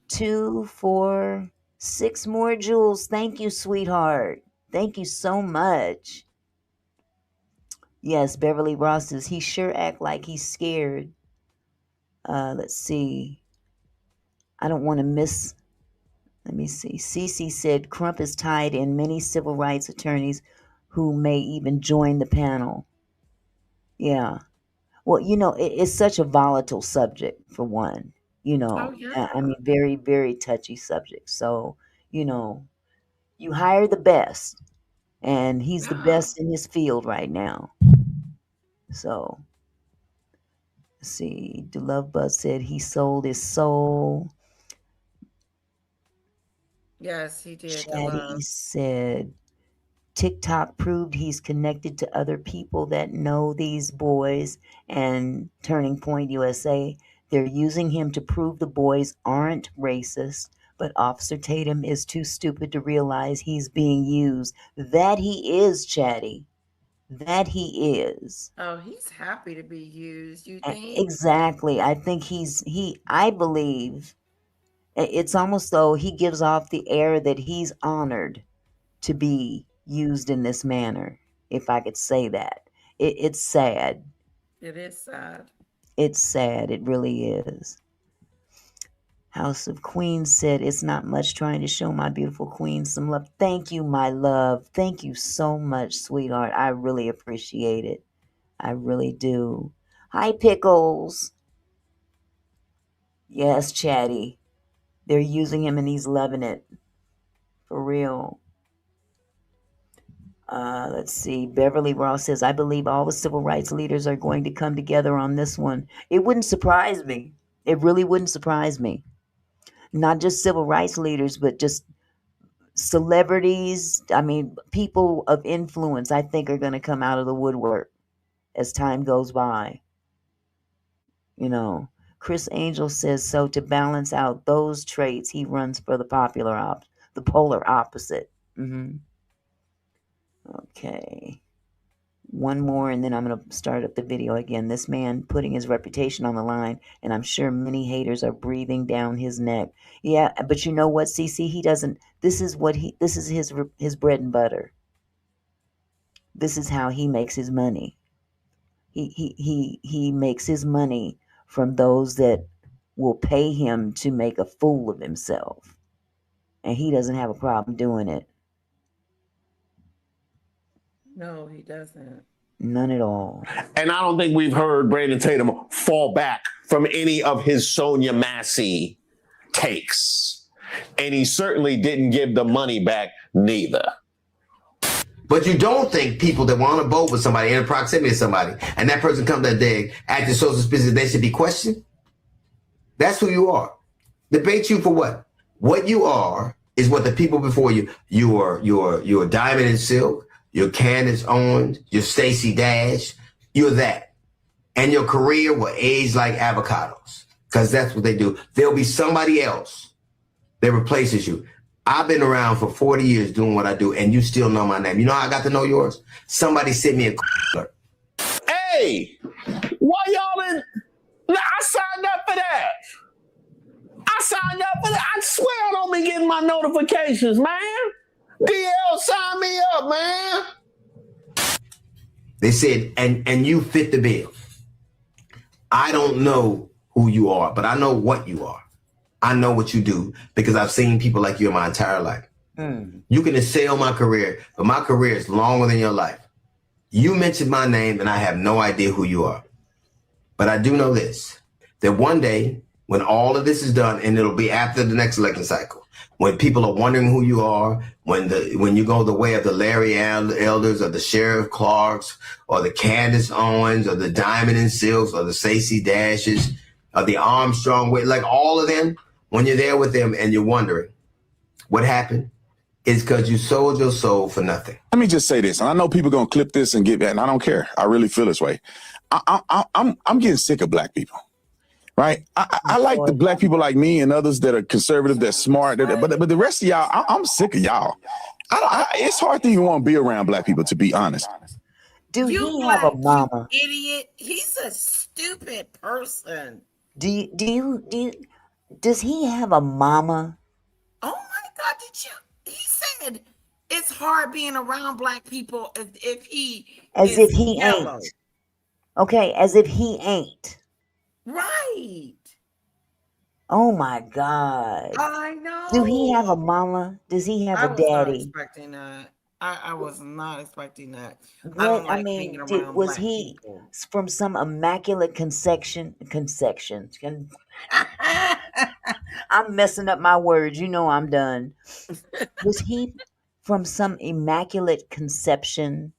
2, 4, 6 more jewels. Thank you, sweetheart. Thank you so much. Yes, Beverly Ross says he sure act like he's scared. Let's see. I don't want to miss. Let me see. Cece said Crump is tied in many civil rights attorneys who may even join the panel. Yeah. Well, it's such a volatile subject, for one. Oh, yeah. I mean, very, very touchy subject. So, you hire the best, and he's the best in his field right now. So, let's see. The Love Buzz said he sold his soul. Yes, he did. The Chatty love. said TikTok proved he's connected to other people that know these boys, and Turning Point USA, they're using him to prove the boys aren't racist, but Officer Tatum is too stupid to realize he's being used. That he is, Chatty. That he is. Oh, he's happy to be used, you think? Exactly. I think I believe it's almost though he gives off the air that he's honored to be used in this manner, if I could say that. It's sad. It is sad. It's sad. It really is. House of Queens said, it's not much, trying to show my beautiful queen some love. Thank you, my love. Thank you so much, sweetheart. I really appreciate it. I really do. Hi, Pickles. Yes, Chatty. They're using him and he's loving it. For real. Let's see. Beverly Ross says, I believe all the civil rights leaders are going to come together on this one. It wouldn't surprise me. It really wouldn't surprise me. Not just civil rights leaders, but just celebrities. I mean, people of influence, I think, are going to come out of the woodwork as time goes by. You know, Chris Angel says, so to balance out those traits, he runs for the polar opposite. Okay. One more, and then I'm going to start up the video again. This man putting his reputation on the line, and I'm sure many haters are breathing down his neck. Yeah, but you know what, CC? He doesn't. This is his bread and butter. This is how he makes his money. He makes his money from those that will pay him to make a fool of himself, and he doesn't have a problem doing it. No, he doesn't. None at all. And I don't think we've heard Brandon Tatum fall back from any of his Sonia Massey takes. And he certainly didn't give the money back neither. But you don't think people that want to boat with somebody in proximity to somebody, and that person comes that day acting so suspicious, they should be questioned? That's who you are. Debate you for what? What you are is what the people before you, you're Diamond and Silk, you're Candace Owens, you're Stacey Dash, you're that. And your career will age like avocados, because that's what they do. There'll be somebody else that replaces you. I've been around for 40 years doing what I do, and you still know my name. You know how I got to know yours? Somebody sent me a alert. Hey, why y'all in? I signed up for that. I swear I don't be getting my notifications, man. DL, sign me up, man. They said, and you fit the bill. I don't know who you are, but I know what you are. I know what you do because I've seen people like you in my entire life. You can assail my career, but my career is longer than your life. You mentioned my name and I have no idea who you are. But I do know this, that one day when all of this is done, and it'll be after the next election cycle, when people are wondering who you are, when you go the way of the Larry Elders or the Sheriff Clarks or the Candace Owens or the Diamond and Silks or the Stacey Dashes or the Armstrong, like all of them, when you're there with them and you're wondering what happened, it's because you sold your soul for nothing. Let me just say this, and I know people gonna clip this and get back, and I don't care. I really feel this way. I'm getting sick of black people, right? I like the black people like me and others that are conservative, that smart, but the rest of y'all, I'm sick of y'all. It's hard to even want to be around black people, to be honest. Do he have a mama? Idiot. He's a stupid person. Does he have a mama? Oh my God, did you? He said it's hard being around black people as if he yellow. Ain't. Okay, as if he ain't. Right. Oh my God. I know. Do he have a mama? Does he have a daddy? I was not expecting that. I was not expecting that. What, I mean, was he from some immaculate conception? I'm messing up my words. You know I'm done. Was he from some immaculate conception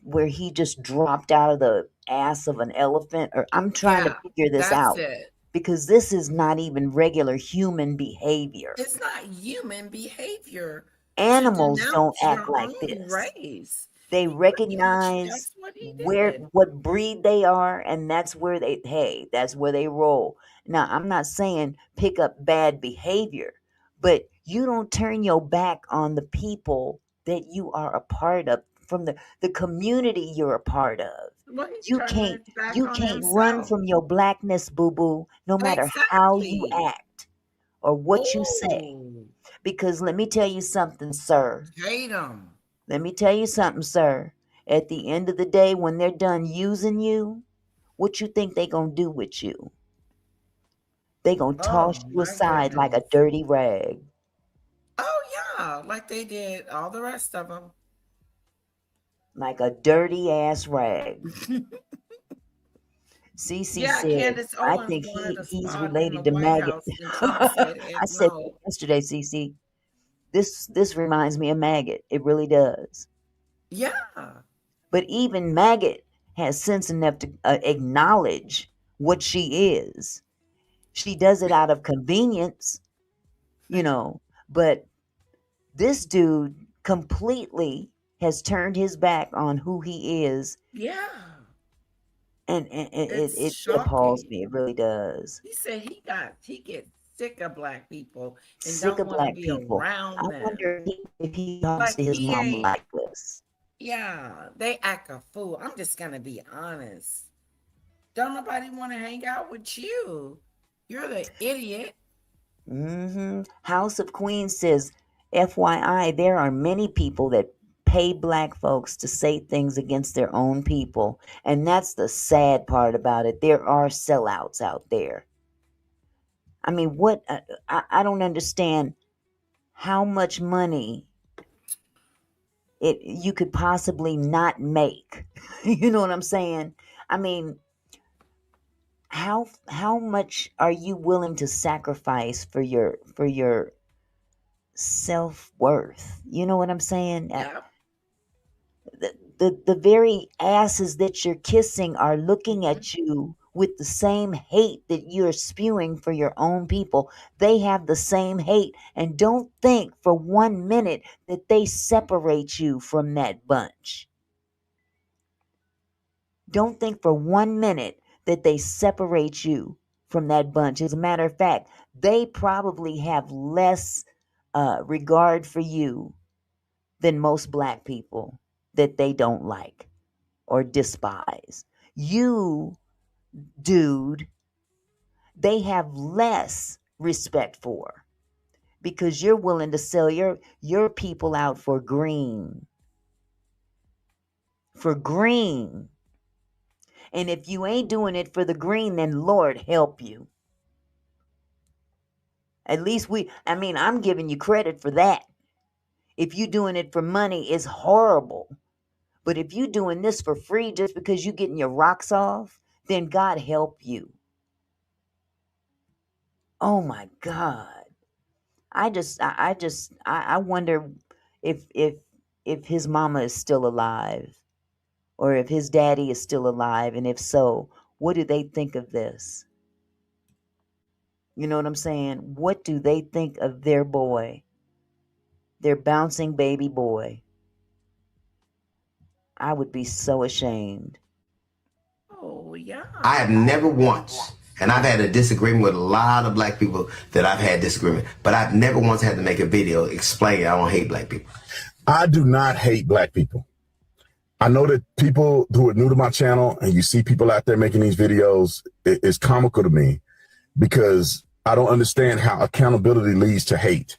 where he just dropped out of the ass of an elephant? Or I'm trying to Yeah, figure this that's out it. because this is not even regular human behavior. It's not human behavior to Animals don't denounce act your like own this. race. They Pretty much recognize that's what he where did. what breed they are, and that's where that's where they roll. Now, I'm not saying pick up bad behavior, but you don't turn your back on the people that you are a part of, from the community you're a part of. Well, he's You turning can't his back you on can't run himself. from your blackness, boo boo, no matter how you Exactly. act or what you say. Oh, Because let me tell you something, sir. hate him. Let me tell you something, sir. At the end of the day, when they're done using you, what you think they gonna do with you? They gonna Oh toss you my aside like a goodness. dirty rag, Oh yeah, like they did all the rest of them. like a dirty ass rag. Cece Yeah, said, Candace "I Owens think wanted a he's spot in the related to White maggot." House, and Trump said I heck said no. yesterday, Cece, this reminds me of maggot. It really does. Yeah, But even maggot has sense enough to acknowledge what she is. She does it out of convenience, you know, but this dude completely has turned his back on who he is, yeah. and It's it appalls shocking. me. It really does. He said he gets sick of black people and Sick don't of want to black be people. I around them. wonder if he talks Like to his he mama ain't. like this. Yeah, they act a fool. I'm just gonna be honest. Don't nobody want to hang out with you. You're the idiot. House of Queens says, FYI, there are many people that pay black folks to say things against their own people. And that's the sad part about it. There are sellouts out there. I mean, what? I don't understand how much money you could possibly not make. You know what I'm saying? I mean, how much are you willing to sacrifice for your self-worth? You know what I'm saying? Yeah. The very asses that you're kissing are looking Mhm. at you with the same hate that you're spewing for your own people. They have the same hate, and don't think for 1 minute that they separate you from that bunch. Don't think for 1 minute that they separate you from that bunch. As a matter of fact, they probably have less regard for you than most black people that they don't like or despise. You, dude, they have less respect for because you're willing to sell your people out for green. For green. And if you ain't doing it for the green, then Lord help you. At least I'm giving you credit for that. If you doing it for money, it's horrible. But if you doing this for free just because you getting your rocks off, then God help you. Oh my God. I wonder if if his mama is still alive or if his daddy is still alive, and if so, what do they think of this? You know what I'm saying? What do they think of their boy? Their bouncing baby boy. I would be so ashamed. Oh yeah. I have never once, and I've had a disagreement with a lot of black people that I've had disagreement, but I've never once had to make a video explaining I don't hate black people. I do not hate black people. I know that people who are new to my channel and you see people out there making these videos, it's comical to me because I don't understand how accountability leads to hate.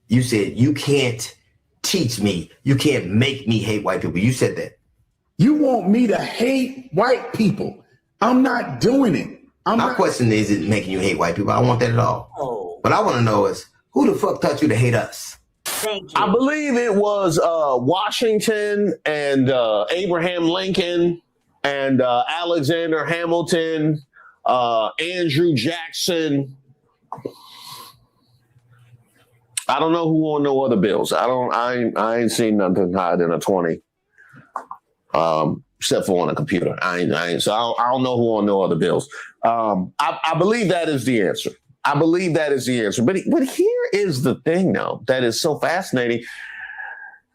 You said you can't teach me, you can't make me hate white people. You said that. You want me to hate white people. I'm not doing it. My question is it making you hate white people? I don't want that at all. Oh, What I want to know is who the fuck taught you to hate us? thank I you. believe it was Washington and Abraham Lincoln and Alexander Hamilton, Andrew Jackson. I don't know who won no other bills. I ain't seen nothing higher than a 20. except for on a computer. So I don't know who on no other bills. I believe that is the answer. I believe that is the answer. But here is the thing, though, that is so fascinating.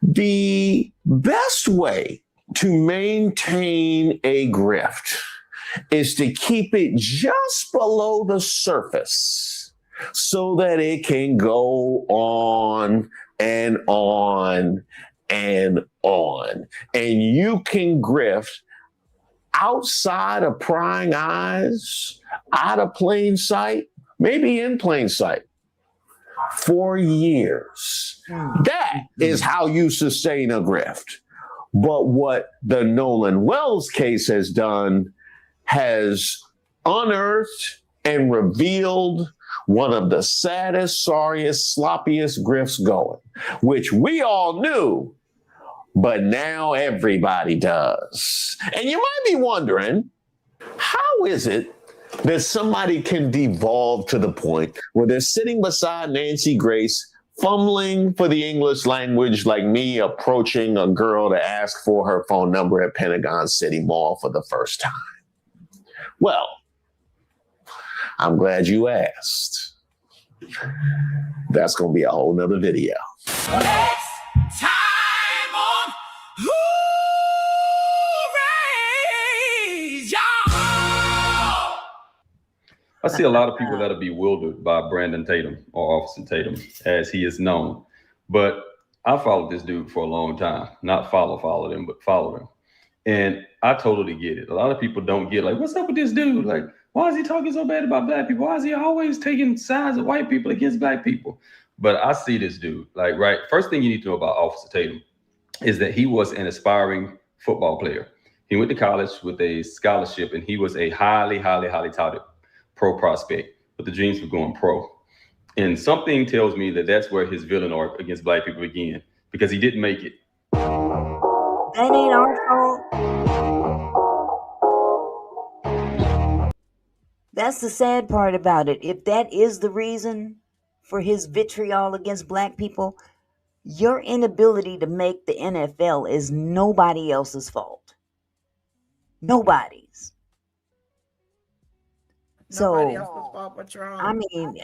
The best way to maintain a grift is to keep it just below the surface so that it can go on and on and on. And you can grift outside of prying eyes, out of plain sight, maybe in plain sight, for years. That is how you sustain a grift. But what the Nolan Wells case has done has unearthed and revealed one of the saddest, sorriest, sloppiest grifts going, which we all knew, but now everybody does. And you might be wondering, how is it that somebody can devolve to the point where they're sitting beside Nancy Grace, fumbling for the English language like me approaching a girl to ask for her phone number at Pentagon City Mall for the first time? Well, I'm glad you asked. That's going to be a whole nother video. Next time on Who Raised Y'all? I see a lot of people that are bewildered by Brandon Tatum or Officer Tatum, as he is known. But I followed this dude for a long time. Not follow him, but follow him. And I totally get it. A lot of people don't get, like, what's up with this dude? Like, why is he talking so bad about black people? Why is he always taking sides of white people against black people? But I see this dude, like, right. First thing you need to know about Officer Tatum is that he was an aspiring football player. He went to college with a scholarship, and he was a highly, highly, highly touted pro prospect with the dreams of going pro. And something tells me that that's where his villain arc against black people began, because he didn't make it. That ain't our fault. That's the sad part about it. If that is the reason for his vitriol against black people, your inability to make the NFL is nobody else's fault. Nobody's. Nobody So, else's fault but your own. I mean,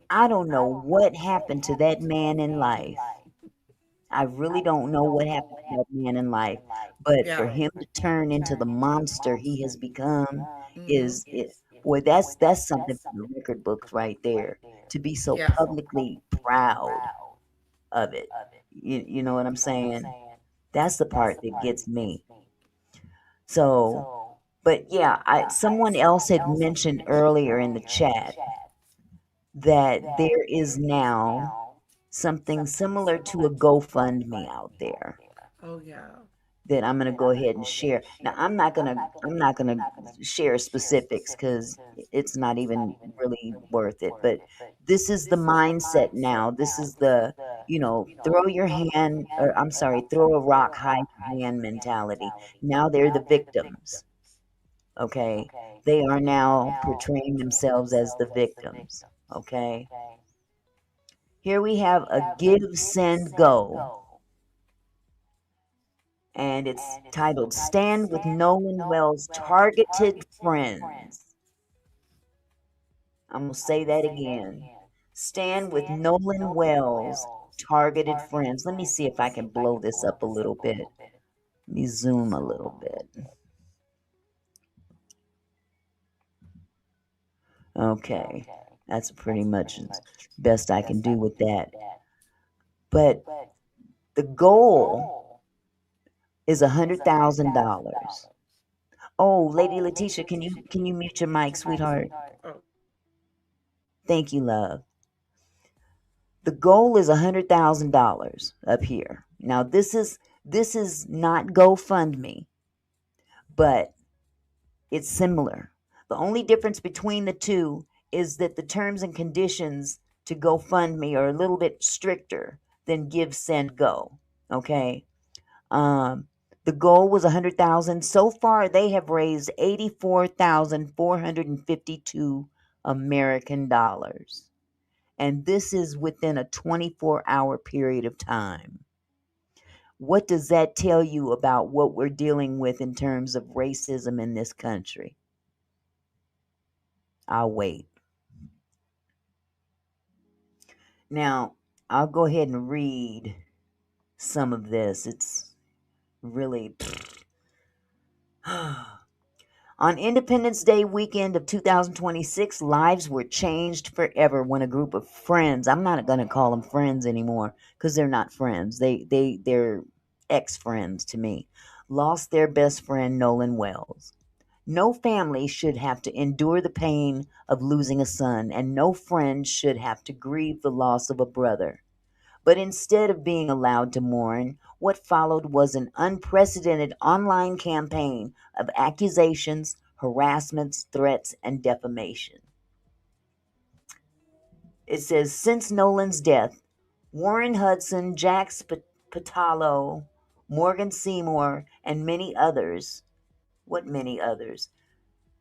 I don't know what happened to that man in life. I really don't know what happened to that man in life. But for him to turn into the monster he has become is boy, that's something for the record books right there. To be so publicly proud of it. You know what I'm saying? That's the part that gets me. So, but yeah, someone else had mentioned earlier in the chat that there is now something similar to a GoFundMe out there. Oh yeah. That I'm gonna go ahead and share. Now I'm not gonna share specifics because it's not even really worth it. But this is the mindset now. This is the throw your hand, or I'm sorry, throw a rock, hide your hand mentality. Now they're the victims. Okay, they are now portraying themselves as the victims. Okay, here we have a give, send, go. And it's titled Stand with Nolan Wells' Targeted Friends. I'm going to say that again. Stand with Nolan Wells' Targeted Friends. Let me see if I can blow this up a little bit. Let me zoom a little bit. Okay. That's pretty much the best I can do with that. But the goal is $100,000. Oh, Lady Letitia, can you mute your mic, sweetheart? Thank you, love. The goal is $100,000 up here. Now this is not GoFundMe, but it's similar. The only difference between the two is that the terms and conditions to GoFundMe are a little bit stricter than Give, Send, Go. Okay. The goal was 100,000. So far, they have raised 84,452 American dollars, and this is within a 24-hour period of time. What does that tell you about what we're dealing with in terms of racism in this country? I'll wait. Now, I'll go ahead and read some of this. It's really. On Independence Day weekend of 2026, lives were changed forever when a group of friends, I'm not going to call them friends anymore because they're not friends. They're ex-friends to me, lost their best friend, Nolan Wells. No family should have to endure the pain of losing a son, and no friend should have to grieve the loss of a brother. But instead of being allowed to mourn, what followed was an unprecedented online campaign of accusations, harassments, threats, and defamation. It says, since Nolan's death, Warren Hudson, Jack Patalo, Morgan Seymour, and many others, what many others,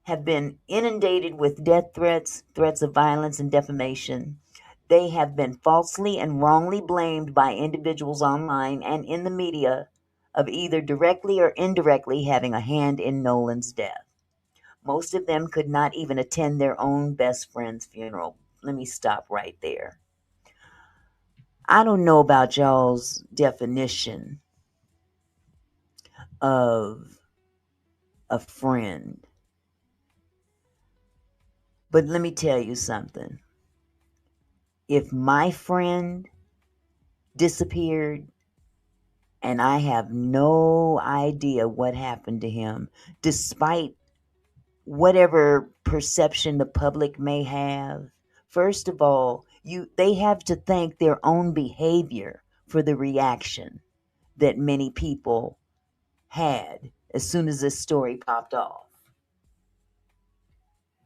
have been inundated with death threats, threats of violence, and defamation. They have been falsely and wrongly blamed by individuals online and in the media of either directly or indirectly having a hand in Nolan's death. Most of them could not even attend their own best friend's funeral. Let me stop right there. I don't know about y'all's definition of a friend, but let me tell you something. If my friend disappeared and I have no idea what happened to him, despite whatever perception the public may have, first of all, they have to thank their own behavior for the reaction that many people had as soon as this story popped off.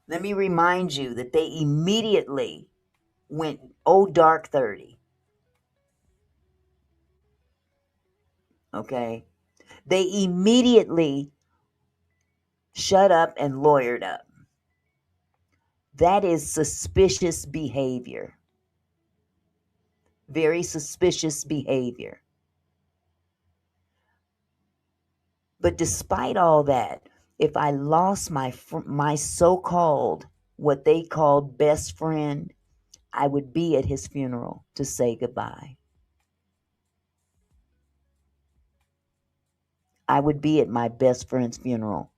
Let me remind you that they immediately went, oh, dark 30. Okay? They immediately shut up and lawyered up. That is suspicious behavior. Very suspicious behavior. But despite all that, if I lost my so-called, what they called best friend, I would be at his funeral to say goodbye. I would be at my best friend's funeral.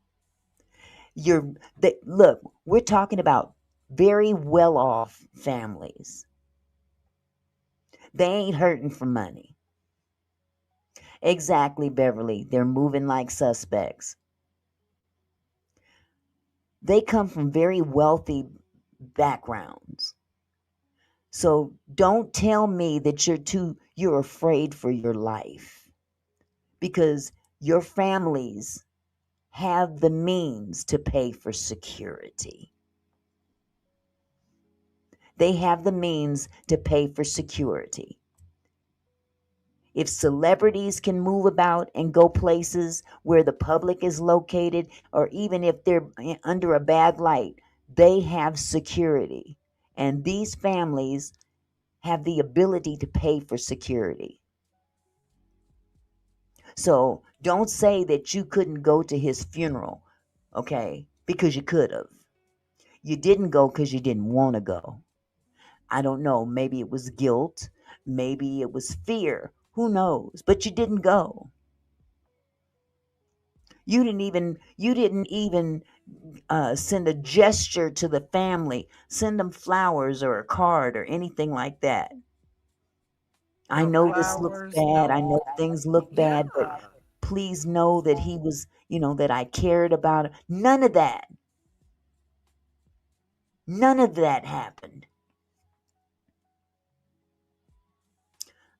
Look, we're talking about very well-off families. They ain't hurting for money. Exactly, Beverly. They're moving like suspects. They come from very wealthy backgrounds. So don't tell me that you're afraid for your life, because your families have the means to pay for security. They have the means to pay for security. If celebrities can move about and go places where the public is located, or even if they're under a bad light, they have security. And these families have the ability to pay for security. So don't say that you couldn't go to his funeral, okay? Because you could have. You didn't go because you didn't want to go. I don't know. Maybe it was guilt. Maybe it was fear. Who knows? But you didn't go. You didn't even send a gesture to the family, send them flowers or a card or anything like that. I know this looks bad. I know things look bad, but please know that he was, that I cared about it. None of that. None of that happened.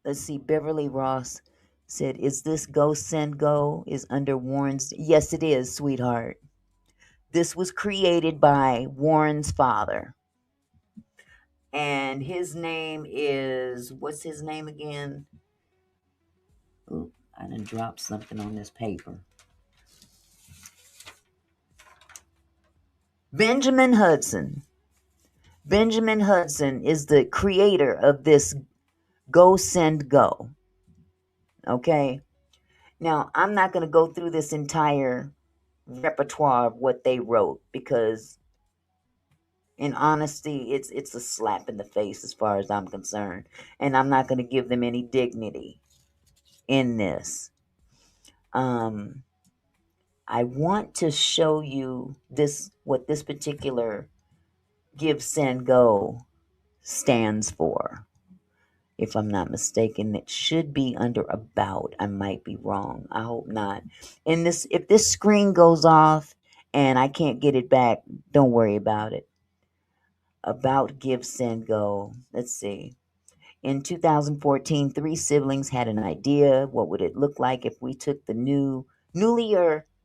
Let's see. Beverly Ross said, is this Go Send Go is under Warren's? Yes, it is, sweetheart. This was created by Warren's father. And his name is, what's his name again? Ooh, I done dropped something on this paper. Benjamin Hudson. Benjamin Hudson is the creator of this Go Send Go. Okay? Now, I'm not going to go through this entire repertoire of what they wrote because in honesty, it's a slap in the face as far as I'm concerned, and I'm not going to give them any dignity in this. Um, I want to show you this what this particular Give Send Go stands for. If I'm not mistaken, it should be under about. I might be wrong. I hope not. In this, if this screen goes off and I can't get it back, don't worry about it. About Give Send Go. Let's see. In 2014, three siblings had an idea. What would it look like if we took the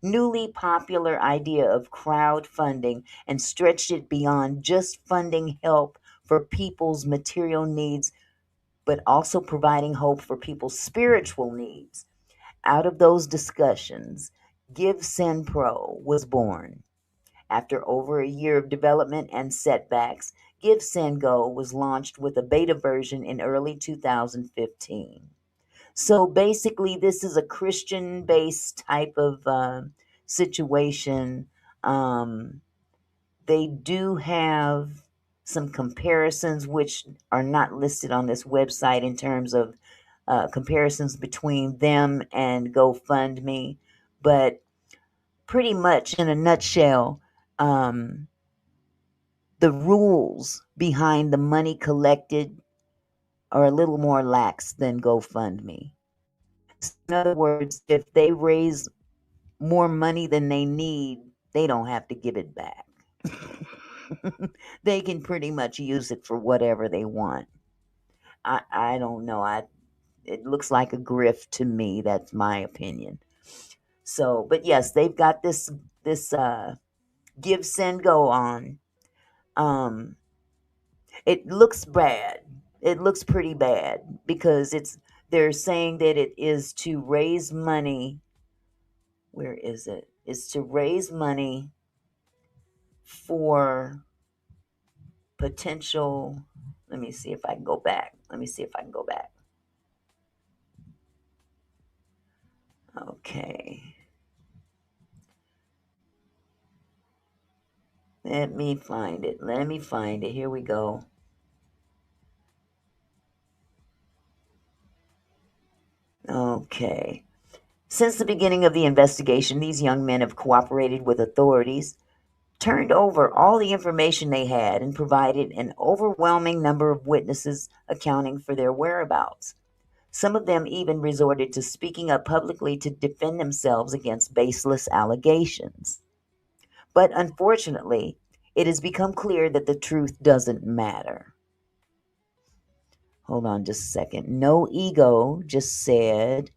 newly popular idea of crowdfunding and stretched it beyond just funding help for people's material needs, but also providing hope for people's spiritual needs? Out of those discussions, Give Send Pro was born. After over a year of development and setbacks, Give Send Go was launched with a beta version in early 2015. So basically, this is a Christian based type of situation. Um, they do have some comparisons which are not listed on this website in terms of comparisons between them and GoFundMe, but pretty much in a nutshell, um, the rules behind the money collected are a little more lax than GoFundMe. In other words, if they raise more money than they need, they don't have to give it back. They can pretty much use it for whatever they want. I don't know. It looks like a grift to me. That's my opinion. So, but yes, they've got this Give Send Go on. Um, it looks bad. It looks pretty bad because they're saying that it is to raise money. Where is it? It's to raise money for potential. Let me see if I can go back. Okay. Let me find it. Here we go. Okay. Since the beginning of the investigation, these young men have cooperated with authorities, turned over all the information they had, and provided an overwhelming number of witnesses accounting for their whereabouts. Some of them even resorted to speaking up publicly to defend themselves against baseless allegations. But unfortunately, it has become clear that the truth doesn't matter. Hold on just a second. No Ego just said,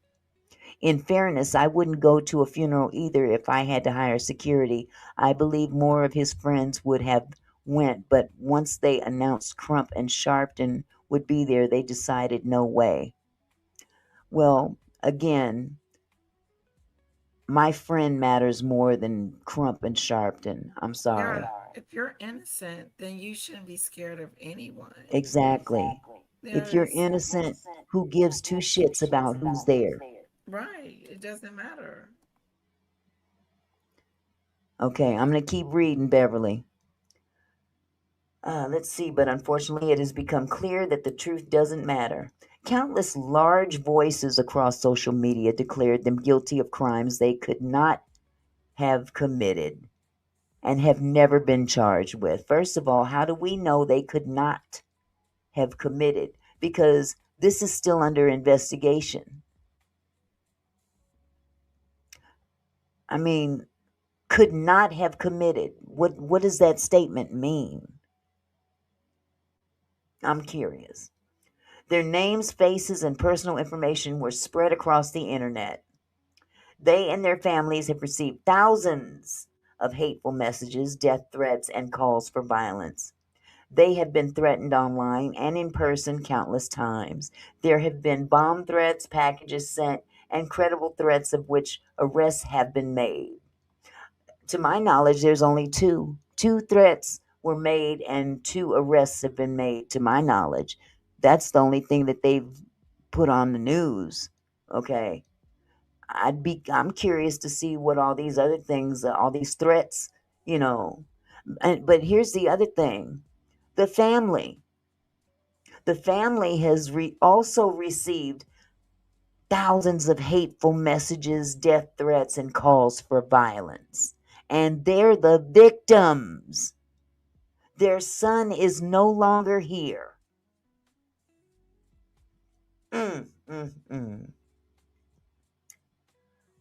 in fairness, I wouldn't go to a funeral either if I had to hire security. I believe more of his friends would have went, but once they announced Crump and Sharpton would be there, they decided no way. Well, again, my friend matters more than Crump and Sharpton. I'm sorry. If you're innocent, then you shouldn't be scared of anyone. Exactly. If you're innocent, who gives two shits about who's there? Right. It doesn't matter. Okay, I'm going to keep reading, Beverly. Let's see, but unfortunately, it has become clear that the truth doesn't matter. Countless large voices across social media declared them guilty of crimes they could not have committed and have never been charged with. First of all, how do we know they could not have committed? Because this is still under investigation. I mean, could not have committed. What does that statement mean? I'm curious. Their names, faces, and personal information were spread across the internet. They and their families have received thousands of hateful messages, death threats, and calls for violence. They have been threatened online and in person countless times. There have been bomb threats, packages sent, and credible threats of which arrests have been made. To my knowledge, there's only two. Two threats were made and two arrests have been made, to my knowledge. That's the only thing that they've put on the news. Okay. I'm curious to see what all these other things, all these threats, you know. But here's the other thing: the family. The family has also received thousands of hateful messages, death threats, and calls for violence, and they're the victims. Their son is no longer here. Mm, mm, mm.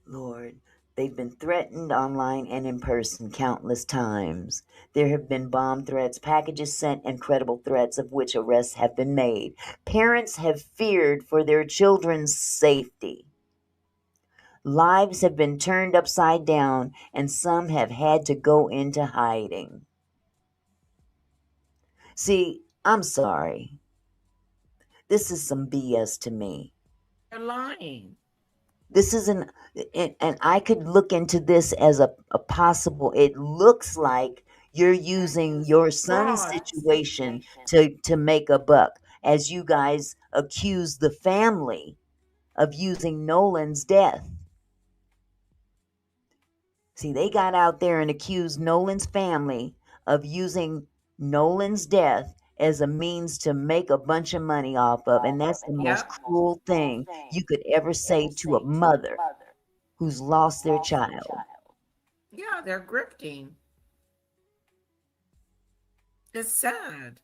Lord, they've been threatened online and in person countless times. There have been bomb threats, packages sent, and credible threats of which arrests have been made. Parents have feared for their children's safety. Lives have been turned upside down, and some have had to go into hiding. See, I'm sorry. This is some BS to me. They're lying. This isn't, and I could look into this as a possible, it looks like you're using your son's Fraud. situation to make a buck, as you guys accuse the family of using Nolan's death. See, they got out there and accused Nolan's family of using Nolan's death as a means to make a bunch of money off of, and that's the most Yep. cruel thing you could ever say to a mother who's lost their child. Yeah, they're grifting. It's sad.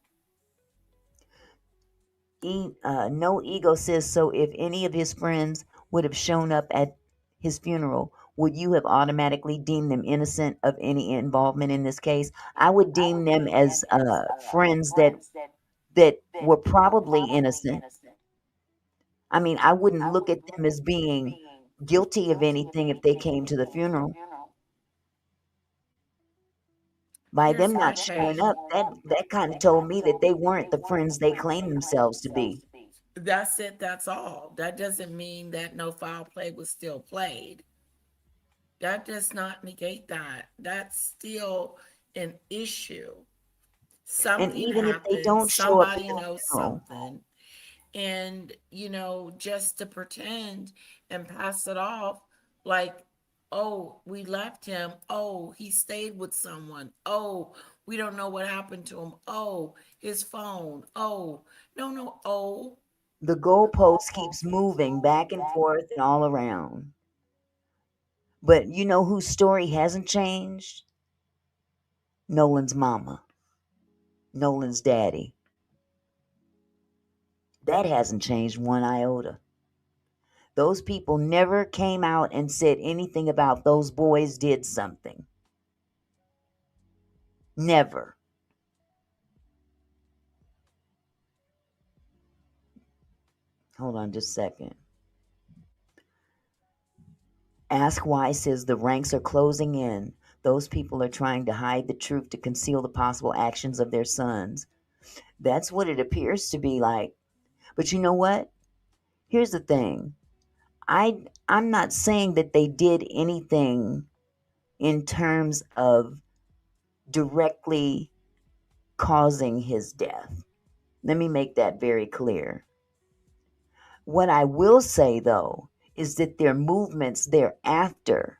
No Ego says, so if any of his friends would have shown up at his funeral, would you have automatically deemed them innocent of any involvement in this case? I would deem them as friends that were probably innocent. I mean, I wouldn't look at them as being guilty of anything if they came to the funeral. By Here's them my not showing take. up, that kind of told me that they weren't the friends they claimed themselves to be. That's it. That's all. That doesn't mean that no foul play was still played. That does not negate that. That's still an issue. And Something even if they happened, don't show up somebody at the knows funeral, something. And, just to pretend and pass it off like, oh, we left him. Oh, he stayed with someone. Oh, we don't know what happened to him. Oh, his phone. Oh, no. Oh, the goalpost keeps moving back and forth and all around. But you know whose story hasn't changed? Nolan's mama, Nolan's daddy. That hasn't changed one iota. Those people never came out and said anything about those boys did something. Never. Hold on just a second. Ask Why says the ranks are closing in. Those people are trying to hide the truth to conceal the possible actions of their sons. That's what it appears to be like. But you know what? Here's the thing. I'm not saying that they did anything in terms of directly causing his death. Let me make that very clear. What I will say, though, is that their movements thereafter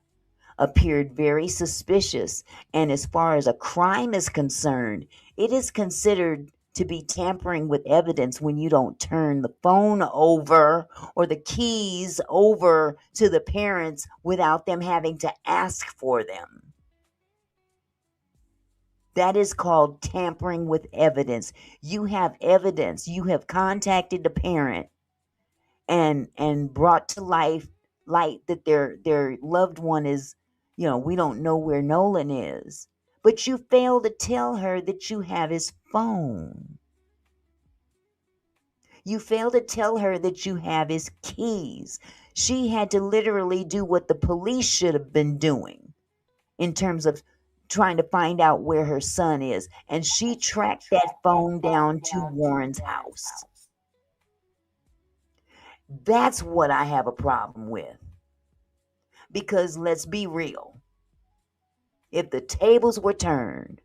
appeared very suspicious. And as far as a crime is concerned, it is considered to be tampering with evidence when you don't turn the phone over or the keys over to the parents without them having to ask for them. That is called tampering with evidence. You have evidence. You have contacted the parent and brought to light that their loved one is, we don't know where Nolan is. But you fail to tell her that you have his phone. You fail to tell her that you have his keys. She had to literally do what the police should have been doing in terms of trying to find out where her son is. And she tracked that phone down to Warren's house. That's what I have a problem with. Because let's be real. If the tables were turned,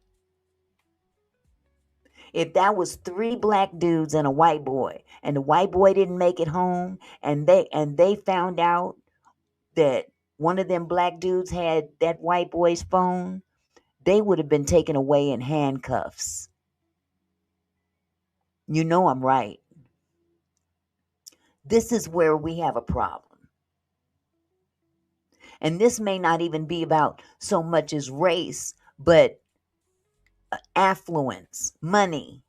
if that was 3 black dudes and a white boy, and the white boy didn't make it home, and they found out that one of them black dudes had that white boy's phone, they would have been taken away in handcuffs. You know I'm right. This is where we have a problem. And this may not even be about so much as race, but affluence, money.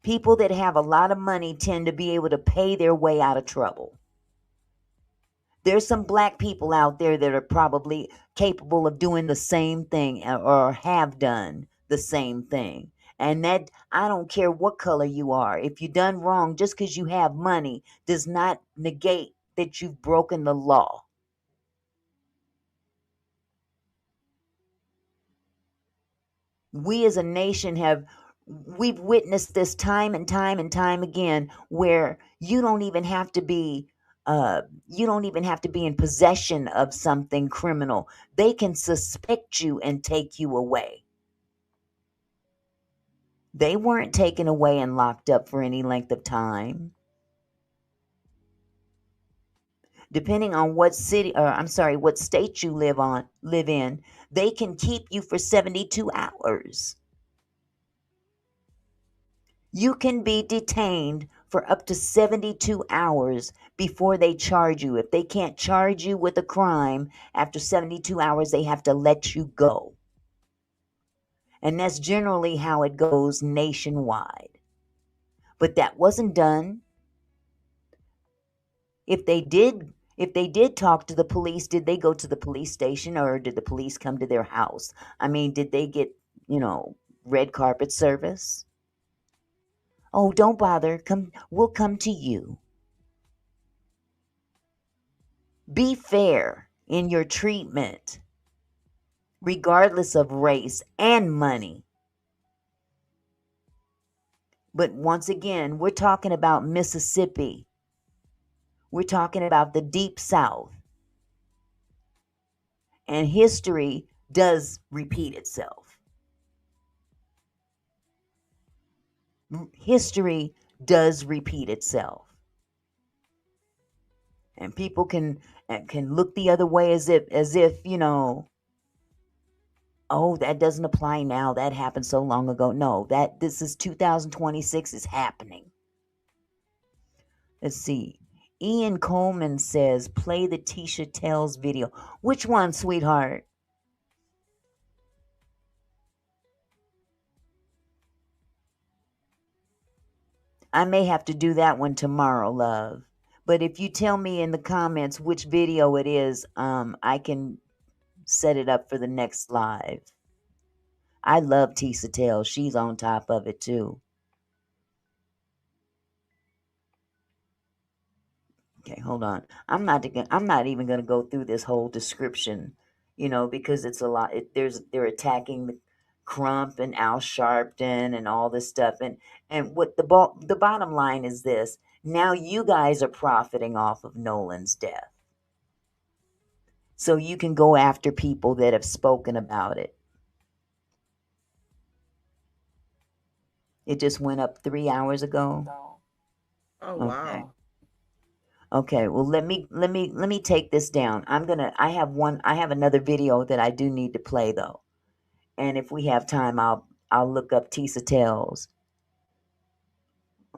People that have a lot of money tend to be able to pay their way out of trouble. There's some black people out there that are probably capable of doing the same thing or have done the same thing. And that, I don't care what color you are. If you done wrong, just because you have money does not negate that you've broken the law. We as a nation we've witnessed this time and time and time again, where you don't even have to be in possession of something criminal. They can suspect you and take you away. They weren't taken away and locked up for any length of time. Depending on what what state you live in, they can keep you for 72 hours. You can be detained for up to 72 hours before they charge you. If they can't charge you with a crime, after 72 hours, they have to let you go. And that's generally how it goes nationwide. But that wasn't done. If they did talk to the police, did they go to the police station or did the police come to their house? I mean, did they get, red carpet service? Oh, don't bother. We'll come to you. Be fair in your treatment, regardless of race and money. But once again, we're talking about Mississippi. We're talking about the Deep South. And history does repeat itself. History does repeat itself. And people can look the other way as if oh, that doesn't apply now. That happened so long ago. No, this is 2026 is happening. Let's see. Ian Coleman says, play the Tisha Tells video. Which one, sweetheart? I may have to do that one tomorrow, love. But if you tell me in the comments which video it is, I can set it up for the next live. I love Tisha Tells. She's on top of it too. Okay, hold on. I'm not even going to go through this whole description, because it's a lot. They're attacking the Crump and Al Sharpton and all this stuff, and what the bottom line is this: now you guys are profiting off of Nolan's death, so you can go after people that have spoken about it. It just went up 3 hours ago. Oh wow. Okay, well let me take this down. I have another video that I do need to play though. And if we have time I'll look up Tisha Tells.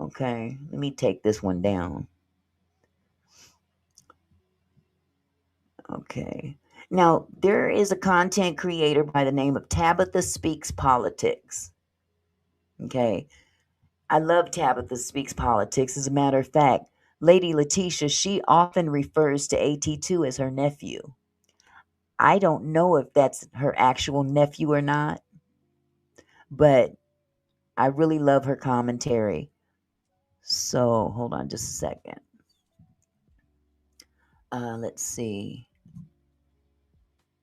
Okay, let me take this one down. Okay. Now, there is a content creator by the name of Tabitha Speaks Politics. Okay. I love Tabitha Speaks Politics. As a matter of fact, Lady Letitia, she often refers to AT2 as her nephew. I don't know if that's her actual nephew or not, but I really love her commentary. So, hold on just a second. Let's see.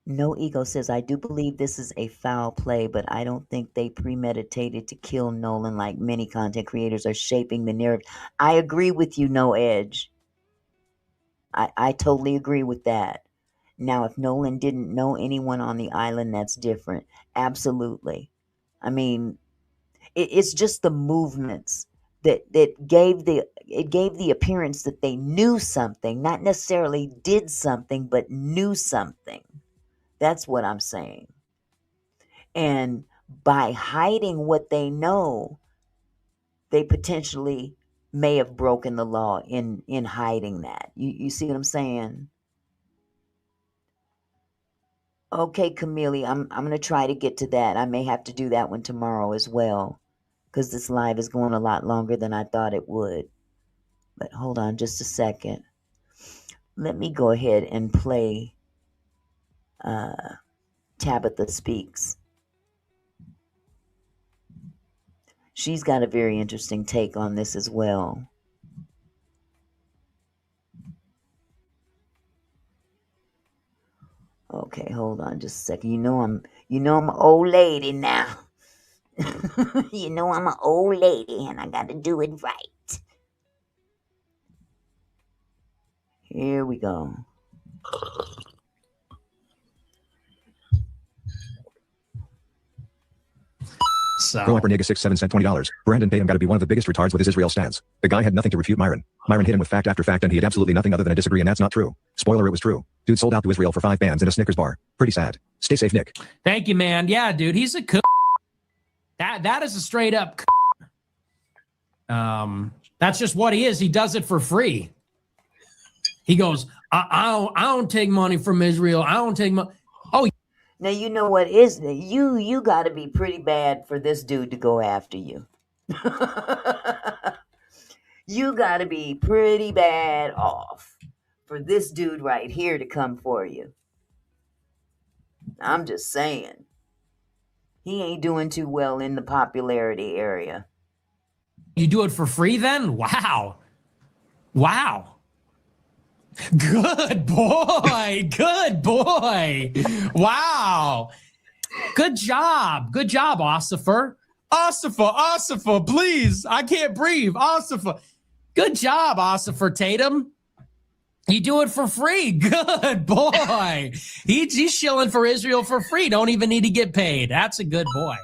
No Ego says, I do believe this is a foul play, but I don't think they premeditated to kill Nolan like many content creators are shaping the narrative. I agree with you, No Edge. I totally agree with that. Now, if Nolan didn't know anyone on the island, that's different. Absolutely. I mean, it's just the movements it gave the appearance that they knew something, not necessarily did something, but knew something. That's what I'm saying. And by hiding what they know, they potentially may have broken the law in hiding that. You see what I'm saying? Okay, Camille, I'm gonna try to get to that. I may have to do that one tomorrow as well, because this live is going a lot longer than I thought it would. But hold on just a second. Let me go ahead and play Tabitha Speaks. She's got a very interesting take on this as well. Okay, hold on just a second. You know I'm an old lady now. You know I'm an old lady and I got to do it right. Here we go. Girl Upper Nigga 6'7" sent $20. Brandon Tatum got to be one of the biggest retards with his Israel stance. The guy had nothing to refute Myron. Myron hit him with fact after fact and he had absolutely nothing other than a disagree, and that's not true. Spoiler, it was true. Dude sold out to Israel for 5 bands in a Snickers bar. Pretty sad. Stay safe, Nick. Thank you, man. Yeah, dude, he's a that is a straight up that's just what he is. He does it for free. He goes, I don't take money from Israel. I don't take money. Oh, now you know what is you got to be pretty bad for this dude to go after you. You got to be pretty bad off for this dude right here to come for you. I'm just saying. He ain't doing too well in the popularity area. you do it for free then? Wow. Wow. Good boy. Good boy. Wow. Good job. Good job, Ossifer. Ossifer, please. I can't breathe. Ossifer. Good job, Ossifer Tatum. You do it for free. Good boy. He's shilling for Israel for free. Don't even need to get paid. That's a good boy.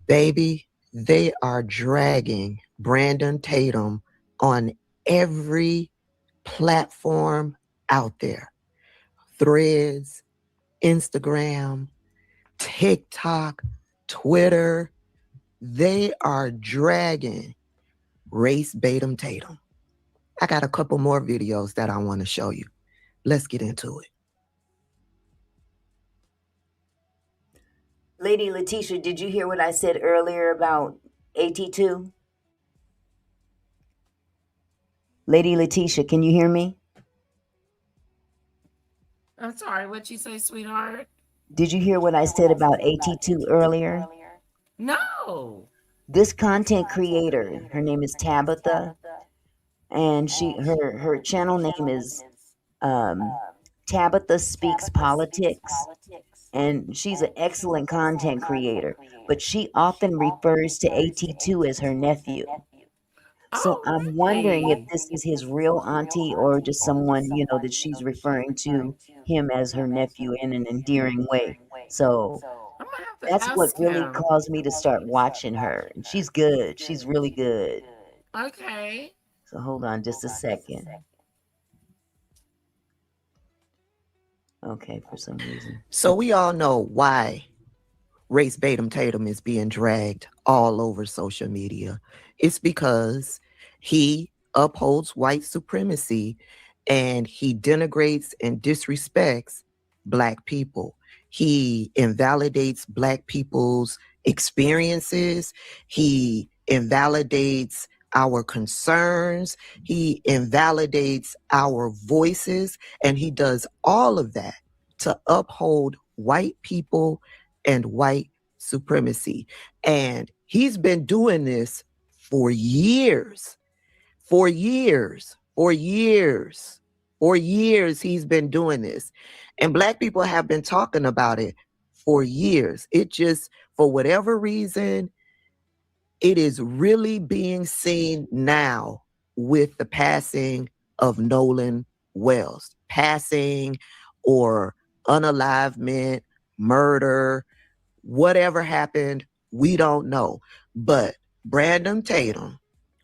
Baby, they are dragging Brandon Tatum on every platform out there. Threads, Instagram, TikTok, Twitter. They are dragging Race Batum Tatum. I got a couple more videos that I want to show you. Let's get into it. Lady Letitia, did you hear what I said earlier about AT2? Lady Letitia, can you hear me? I'm sorry, what'd you say, sweetheart? Did you hear what I said about AT2 earlier? No. This content creator, her name is Tabitha, and her channel name is Tabitha Speaks Politics, and she's an excellent content creator, but she often refers to AT2 as her nephew. So I'm wondering if this is his real auntie or just someone, that she's referring to him as her nephew in an endearing way. So that's what really caused me to start watching her. And she's good. She's really good. Okay. So hold on just a second. Okay, for some reason. So we all know why Race Batum Tatum is being dragged all over social media. It's because he upholds white supremacy and he denigrates and disrespects Black people. He invalidates Black people's experiences. He invalidates our concerns. He invalidates our voices. And he does all of that to uphold white people and white supremacy. And he's been doing this for years. For years he's been doing this. And Black people have been talking about it for years. It just, for whatever reason, it is really being seen now with the passing of Nolan Wells. Passing or unalivement, murder, whatever happened, we don't know. But Brandon Tatum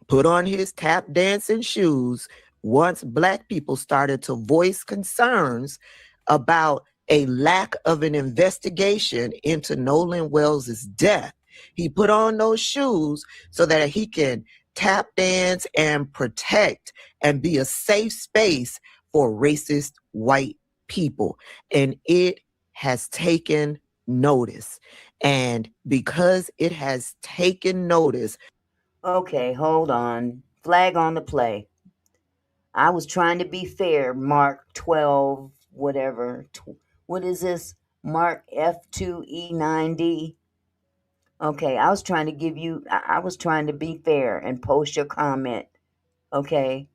put on his tap dancing shoes once Black people started to voice concerns about a lack of an investigation into Nolan Wells's death. He put on those shoes so that he can tap dance and protect and be a safe space for racist white people. And it has taken notice. And because it has taken notice. Okay, hold on. Flag on the play. I was trying to be fair, Mark 12, whatever. What is this? Mark F2E9D. Okay, I was trying to give you, I was trying to be fair and post your comment. Okay.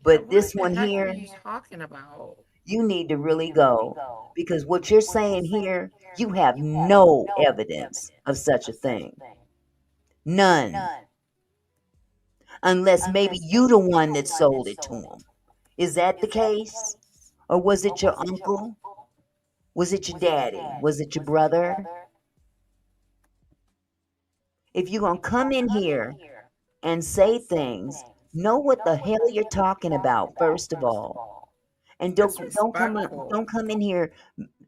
But this What one the heck are here, you talking about? you need to really go because what you're saying here, you have no evidence of such a thing. None. Unless maybe you the one that sold it to him. Is that the case? Or was it your uncle? Was it your daddy? Was it your brother? If you're going to come in here and say things, know what the hell you're talking about first of all. And don't come in here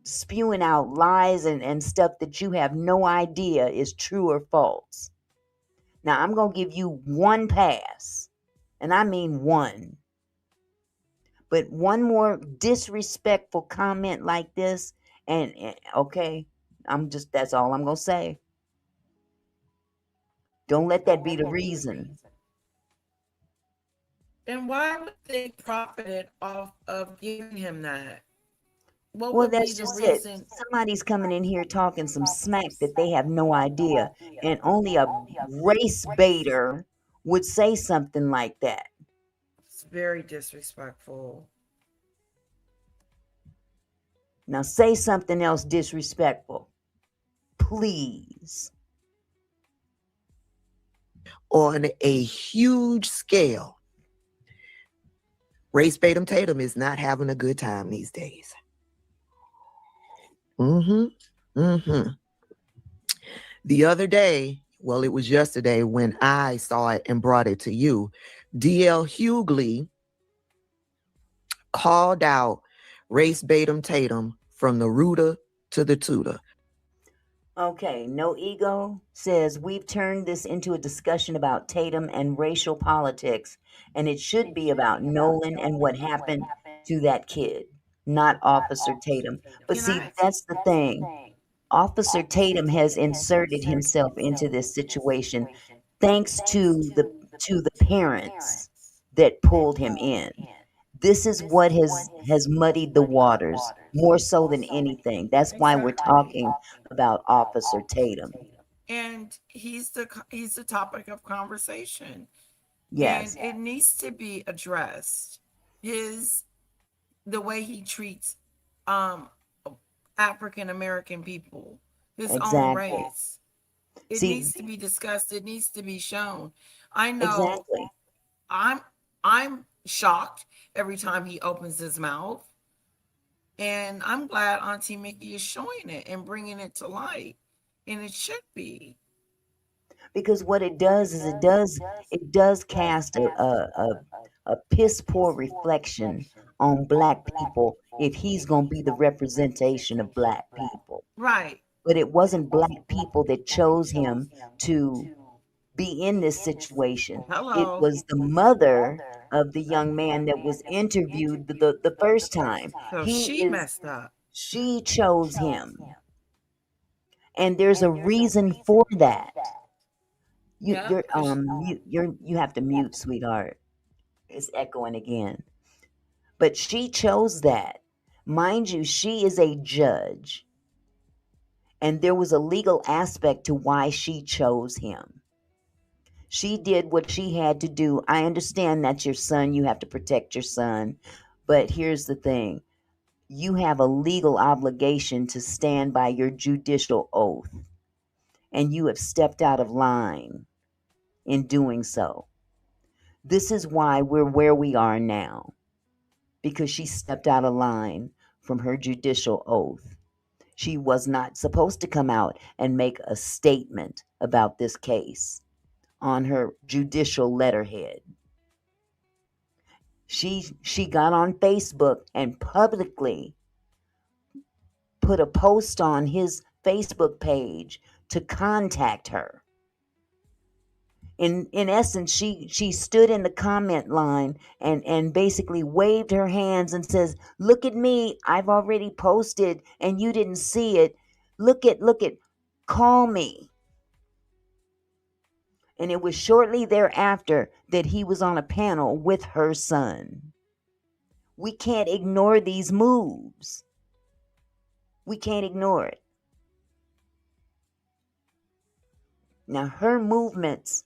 spewing out lies and stuff that you have no idea is true or false. Now I'm going to give you one pass. And I mean one. But one more disrespectful comment like this and okay, that's all I'm going to say. Don't let that be the reason. And why would they profit off of giving him that? What Well, would be that's the just it. reason? Somebody's coming in here talking some smack that they have no idea, and only a race baiter would say something like that. It's very disrespectful. Now say something else disrespectful, please. On a huge scale, Race Batum Tatum is not having a good time these days. The other day, well, it was yesterday when I saw it and brought it to you, D.L. Hughley called out Race Batum Tatum from the rooter to the tutor. Okay, No Ego says we've turned this into a discussion about Tatum and racial politics, and it should be about Nolan and what happened to that kid, not Officer Tatum. But see, that's the thing. Officer Tatum has inserted himself into this situation thanks to the parents that pulled him in. This is what has muddied the waters more so than anything. That's why we're talking about Officer Tatum. And he's the topic of conversation. Yes. And it needs to be addressed. The way he treats African American people, his own Exactly. race. It See, needs to be discussed. It needs to be shown. I know exactly. I'm shocked every time he opens his mouth. And I'm glad Auntie Mickey is showing it and bringing it to light. And it should be. Because what it does is it does cast a piss poor reflection on black people if he's going to be the representation of black people. Right. But it wasn't black people that chose him to be in this situation. It Hello. was the mother of the young man that was interviewed the first time. So she messed up. She chose him. And there's a reason for that. You have to mute, sweetheart. It's echoing again. But she chose that. Mind you, she is a judge. And there was a legal aspect to why she chose him. She did what she had to do. I understand that's your son. You have to protect your son. But here's the thing. You have a legal obligation to stand by your judicial oath. And you have stepped out of line in doing so. This is why we're where we are now. Because she stepped out of line from her judicial oath. She was not supposed to come out and make a statement about this case. on her judicial letterhead. She got on Facebook and publicly put a post on his Facebook page to contact her. In essence, she stood in the comment line and basically waved her hands and says, "Look at me, I've already posted and you didn't see it. Look at, call me." And it was shortly thereafter that he was on a panel with her son. We can't ignore these moves. We can't ignore it. Now, her movements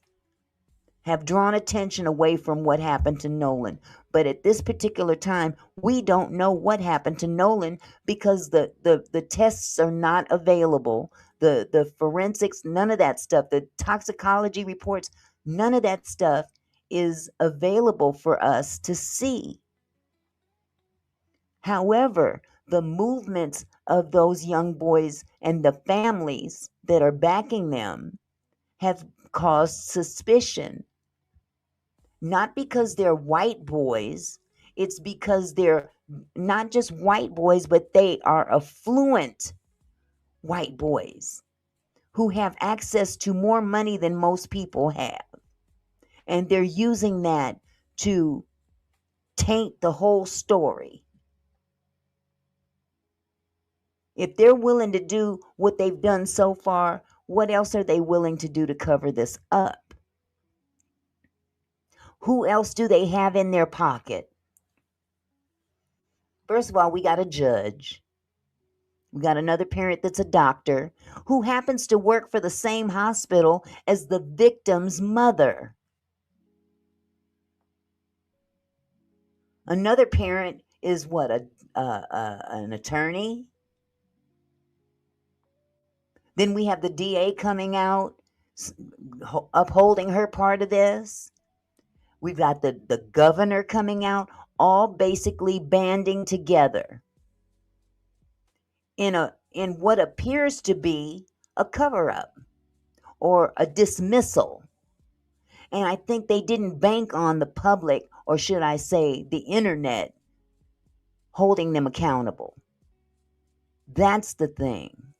have drawn attention away from what happened to Nolan. But at this particular time, we don't know what happened to Nolan because the tests are not available. The forensics, none of that stuff, the toxicology reports, none of that stuff is available for us to see. However, the movements of those young boys and the families that are backing them have caused suspicion. Not because they're white boys, it's because they're not just white boys, but they are affluent white boys who have access to more money than most people have. And they're using that to taint the whole story. If they're willing to do what they've done so far, what else are they willing to do to cover this up? Who else do they have in their pocket? First of all, we got a judge. We got another parent that's a doctor who happens to work for the same hospital as the victim's mother. Another parent is what, an attorney? Then we have the DA coming out, upholding her part of this. We've got the governor coming out, all basically banding together in what appears to be a cover-up or a dismissal. And I think they didn't bank on the public, or should I say the internet, holding them accountable. That's the thing.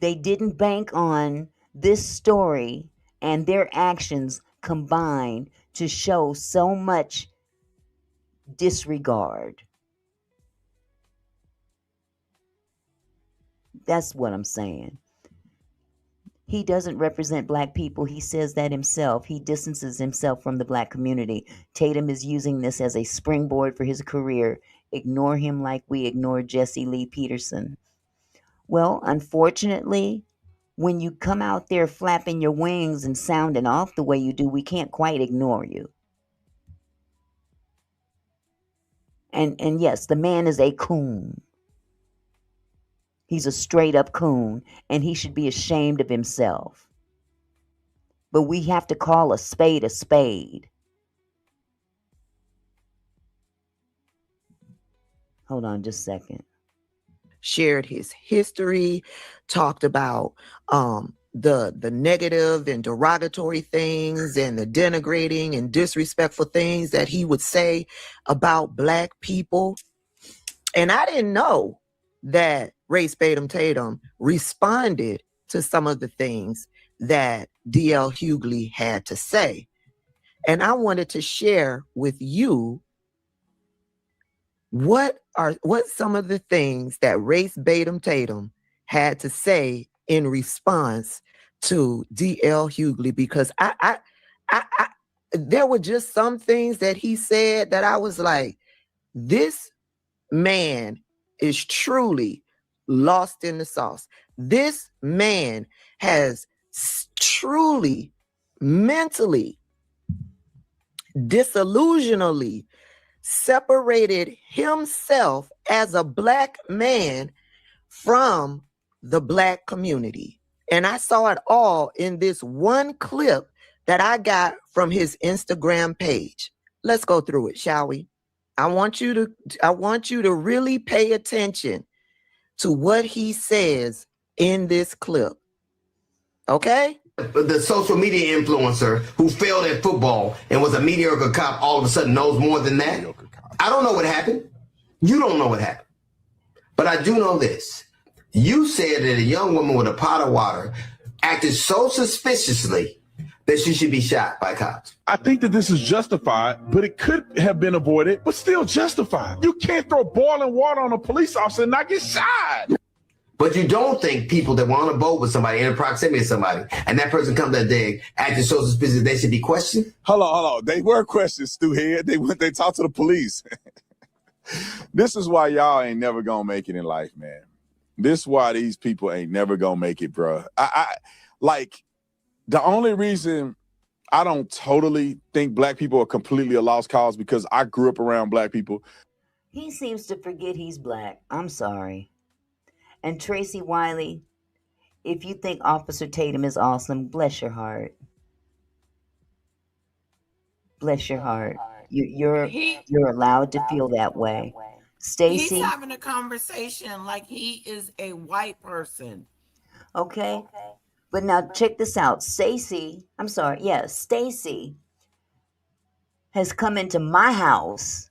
They didn't bank on this story and their actions combined to show so much disregard. That's what I'm saying. He doesn't represent black people. He says that himself. He distances himself from the black community. Tatum is using this as a springboard for his career. Ignore him like we ignore Jesse Lee Peterson. Well, unfortunately, when you come out there flapping your wings and sounding off the way you do, we can't quite ignore you. And yes, the man is a coon. He's a straight up coon, and he should be ashamed of himself. But we have to call a spade a spade. Hold on just a second. Shared his history, talked about the negative and derogatory things and the denigrating and disrespectful things that he would say about black people. And I didn't know that Race Batum Tatum responded to some of the things that D.L. Hughley had to say. And I wanted to share with you what some of the things that Race Batum Tatum had to say in response to D.L. Hughley, because I there were just some things that he said that I was like, this man is truly lost in the sauce. This man has truly, mentally, disillusionally separated himself as a black man from the black community. And I saw it all in this one clip that I got from his Instagram page. Let's go through it, shall we? I want you to really pay attention to what he says in this clip. Okay? The social media influencer who failed at football and was a mediocre cop all of a sudden knows more than that. I don't know what happened. You don't know what happened. But I do know this. You said that a young woman with a pot of water acted so suspiciously that she should be shot by cops. I think that this is justified, but it could have been avoided, but still justified. You can't throw boiling water on a police officer and not get shot. But you don't think people that were on a boat with somebody in proximity to somebody and that person comes that day acting so suspicious they should be questioned? Hold on. They were questioned, Stu Head. They talked to the police. This is why y'all ain't never gonna make it in life, man. This is why these people ain't never gonna make it, bro. I like the only reason I don't totally think black people are completely a lost cause because I grew up around black people. He seems to forget he's black. I'm sorry. And Tracy Wiley, if you think Officer Tatum is awesome, bless your heart. Bless your heart. You're allowed to feel that way. Stacy, He's having a conversation like he is a white person. okay? But now check this out. Stacy has come into my house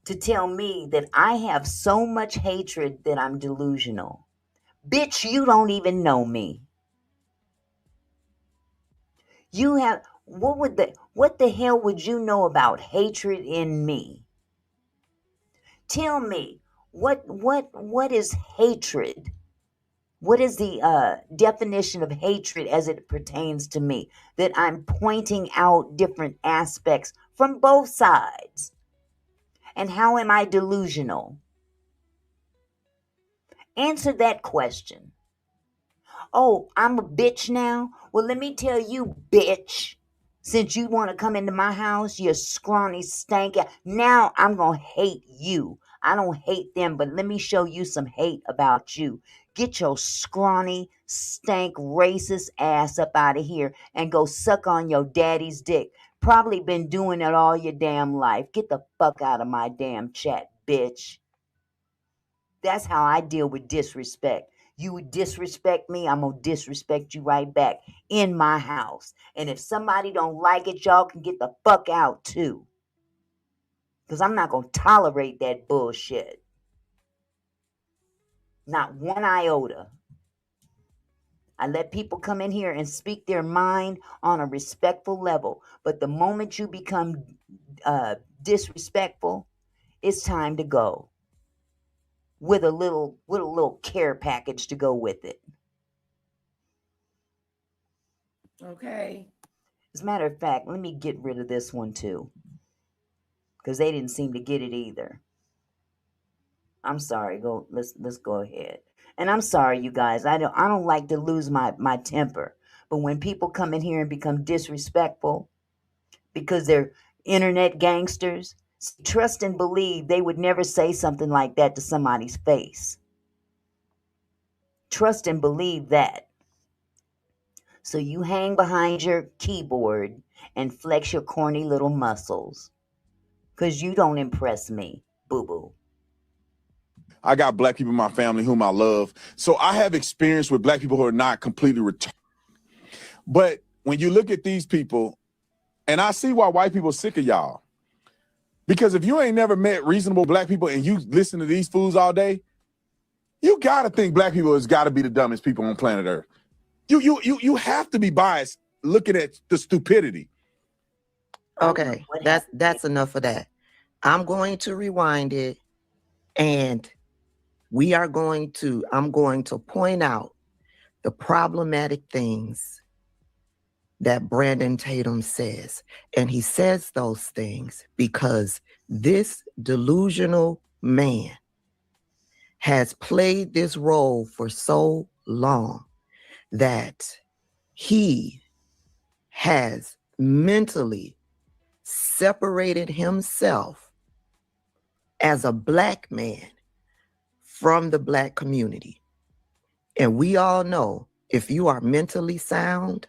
to tell me that I have so much hatred that I'm delusional. Bitch, you don't even know me. You have what the hell would you know about hatred in me? Tell me, what is hatred? What is the definition of hatred as it pertains to me? That I'm pointing out different aspects from both sides. And how am I delusional? Answer that question. Oh, I'm a bitch now? Well, let me tell you, bitch. Since you want to come into my house, you scrawny stank. Now I'm going to hate you. I don't hate them, but let me show you some hate about you. Get your scrawny, stank, racist ass up out of here and go suck on your daddy's dick. Probably been doing it all your damn life. Get the fuck out of my damn chat, bitch. That's how I deal with disrespect. You would disrespect me, I'm going to disrespect you right back in my house. And if somebody don't like it, y'all can get the fuck out too. Because I'm not going to tolerate that bullshit. Not one iota. I let people come in here and speak their mind on a respectful level. But the moment you become disrespectful, it's time to go. With a little care package to go with it. Okay. As a matter of fact, let me get rid of this one too. Because they didn't seem to get it either. I'm sorry. Let's go ahead. And I'm sorry, you guys. I don't like to lose my temper. But when people come in here and become disrespectful because they're internet gangsters, trust and believe they would never say something like that to somebody's face. Trust and believe that. So you hang behind your keyboard and flex your corny little muscles. Because you don't impress me, boo-boo. I got black people in my family whom I love. So I have experience with black people who are not completely retarded. But when you look at these people, and I see why white people are sick of y'all. Because if you ain't never met reasonable black people and you listen to these fools all day, you got to think black people has got to be the dumbest people on planet Earth. You have to be biased looking at the stupidity. Okay, that's enough of that. I'm going to rewind it, and I'm going to point out the problematic things that Brandon Tatum says. And he says those things because this delusional man has played this role for so long that he has mentally separated himself as a black man from the black community. And we all know if you are mentally sound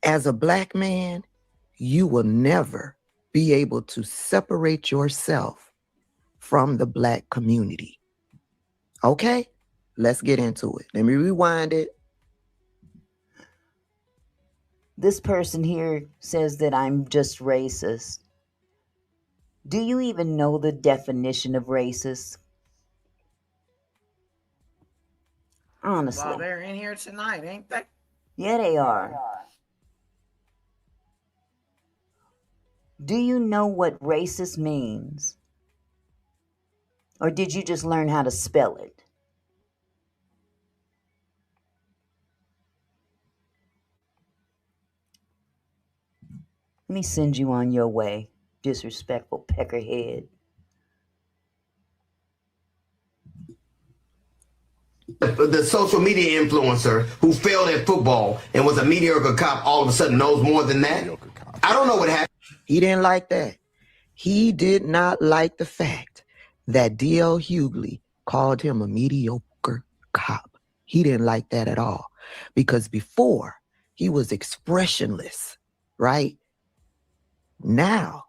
as a black man, you will never be able to separate yourself from the black community. Okay, let's get into it. Let me rewind it This person here says that I'm just racist. Do you even know the definition of racist? Honestly. Well, they're in here tonight, ain't they? Yeah, they are. Do you know what racist means? Or did you just learn how to spell it? Let me send you on your way, disrespectful peckerhead. The social media influencer who failed at football and was a mediocre cop all of a sudden knows more than that? I don't know what happened. He didn't like that. He did not like the fact that D.L. Hughley called him a mediocre cop. He didn't like that at all because before he was expressionless, right? Now,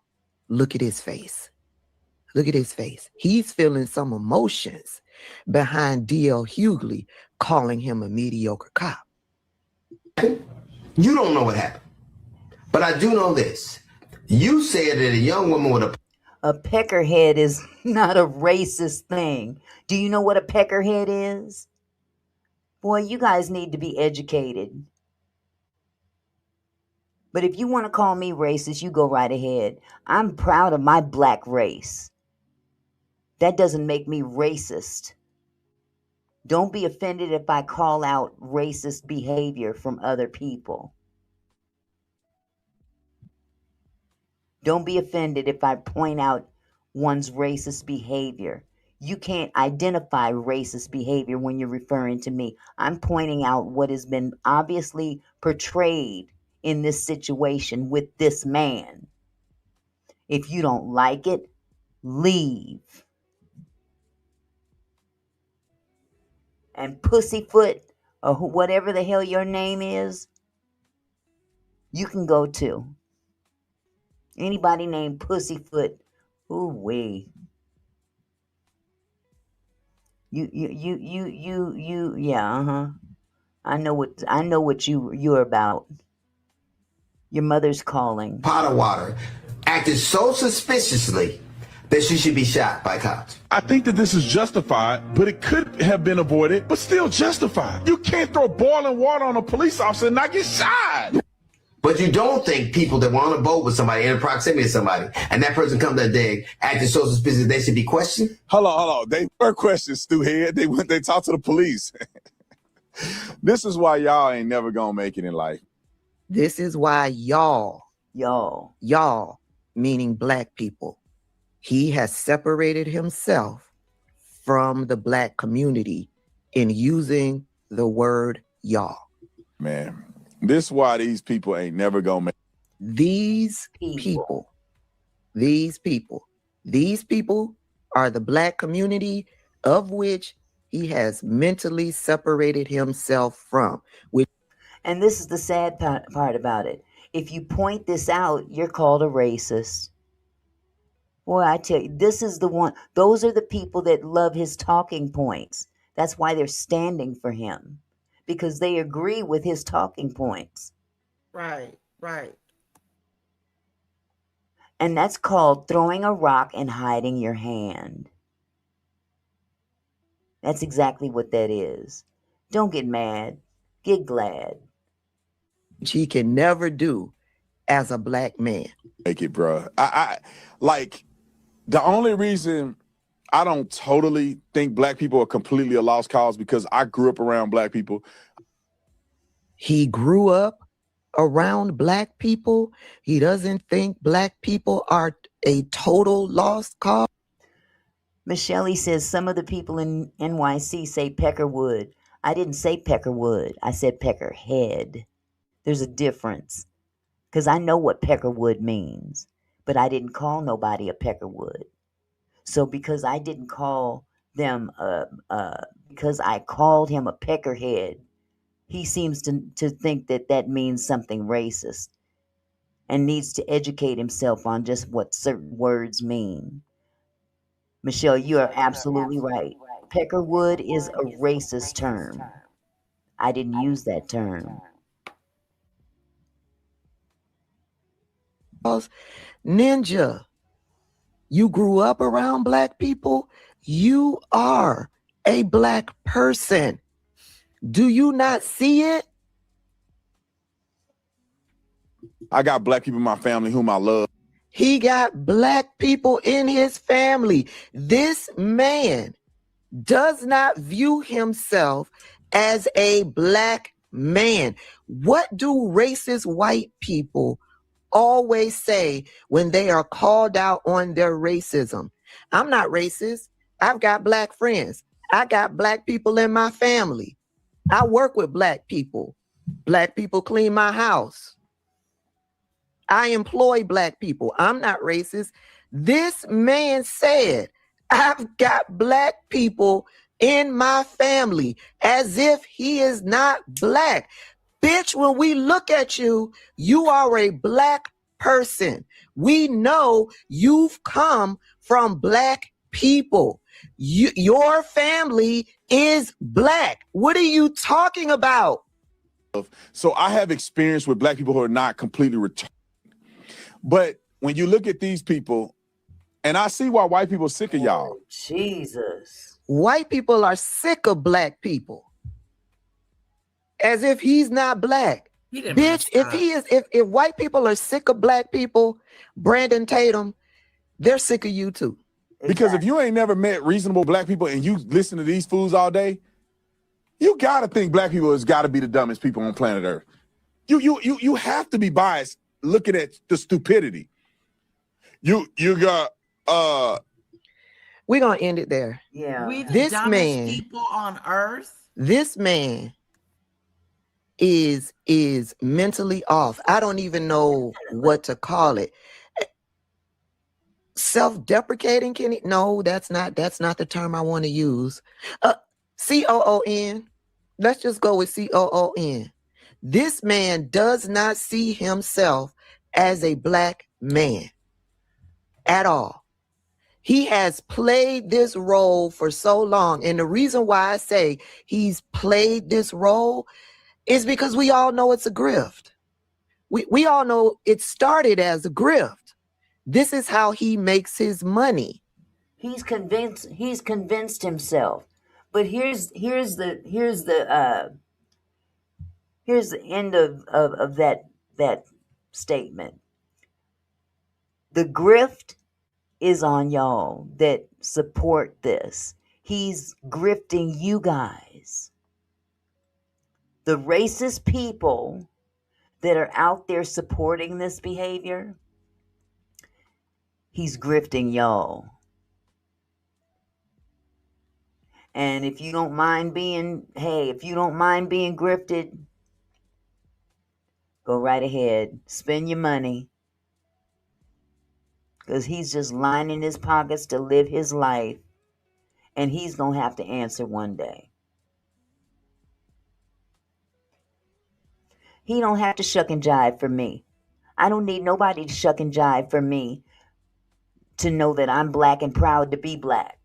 look at his face. Look at his face. He's feeling some emotions behind D.L. Hughley calling him a mediocre cop. You don't know what happened. But I do know this. You said that a young woman with a peckerhead is not a racist thing. Do you know what a peckerhead is? Boy, you guys need to be educated. But if you want to call me racist, you go right ahead. I'm proud of my black race. That doesn't make me racist. Don't be offended if I call out racist behavior from other people. Don't be offended if I point out one's racist behavior. You can't identify racist behavior when you're referring to me. I'm pointing out what has been obviously portrayed in this situation with this man. If you don't like it, leave. And Pussyfoot, or whatever the hell your name is, you can go too. Anybody named Pussyfoot, ooh wee. Yeah, I know what you're about. Your mother's calling. pot of water acted so suspiciously that she should be shot by cops. I think that this is justified, but it could have been avoided, but still justified. You can't throw boiling water on a police officer and not get shot. But you don't think people that were on a boat with somebody in proximity to somebody and that person come that day acting so suspicious they should be questioned? Hold on. They were questioned, Stewhead. They talked to the police. This is why y'all ain't never gonna make it in life. This is why y'all, meaning black people, he has separated himself from the black community in using the word y'all. Man, this is why these people ain't never gonna make These people are the black community of which he has mentally separated himself from. And this is the sad part about it. If you point this out, you're called a racist. Boy, I tell you, this is the one. Those are the people that love his talking points. That's why they're standing for him, because they agree with his talking points. Right. And that's called throwing a rock and hiding your hand. That's exactly what that is. Don't get mad. Get glad. He can never do as a black man. it, bro. I like the only reason I don't totally think black people are completely a lost cause because I grew up around black people. He grew up around black people. He doesn't think black people are a total lost cause. Michelle says some of the people in NYC say Peckerwood. I didn't say Peckerwood. I said Peckerhead. There's a difference. Because I know what Peckerwood means. But I didn't call nobody a Peckerwood. So because I didn't call them, because I called him a Peckerhead, he seems to think that means something racist and needs to educate himself on just what certain words mean. Michelle, you are absolutely right. Peckerwood is a racist term. I didn't use that term. Ninja, you grew up around black people. You are a black person. Do you not see it? I got black people in my family whom I love. He got black people in his family. This man does not view himself as a black man. What do racist white people always say when they are called out on their racism? I'm not racist. I've got black friends. I got black people in my family. I work with black people. Black people clean my house. I employ black people. I'm not racist. This man said, I've got black people in my family, as if he is not black. Bitch, when we look at you, you are a black person. We know you've come from black people. Your family is black. What are you talking about? So I have experience with black people who are not completely retarded. But when you look at these people, and I see why white people are sick of y'all. Jesus. White people are sick of black people. As if he's not black. Bitch, if white people are sick of black people, Brandon Tatum, they're sick of you too. Because if you ain't never met reasonable black people and you listen to these fools all day, you gotta think black people has gotta be the dumbest people on planet Earth. You have to be biased looking at the stupidity. You got we're gonna end it there. Yeah. We the This dumbest man, people on earth. this man is mentally off. I don't even know what to call it. Self-deprecating, Kenny? No, that's not the term I want to use. COON. Let's just go with COON. This man does not see himself as a black man at all. He has played this role for so long. And the reason why I say he's played this role is because we all know it's a grift. We all know it started as a grift. This is how he makes his money. He's convinced himself. But here's the end of that statement. The grift is on y'all that support this. He's grifting you guys. The racist people that are out there supporting this behavior, he's grifting y'all. And if you don't mind being grifted, go right ahead. Spend your money. Because he's just lining his pockets to live his life. And he's going to have to answer one day. He don't have to shuck and jive for me. I don't need nobody to shuck and jive for me to know that I'm black and proud to be black.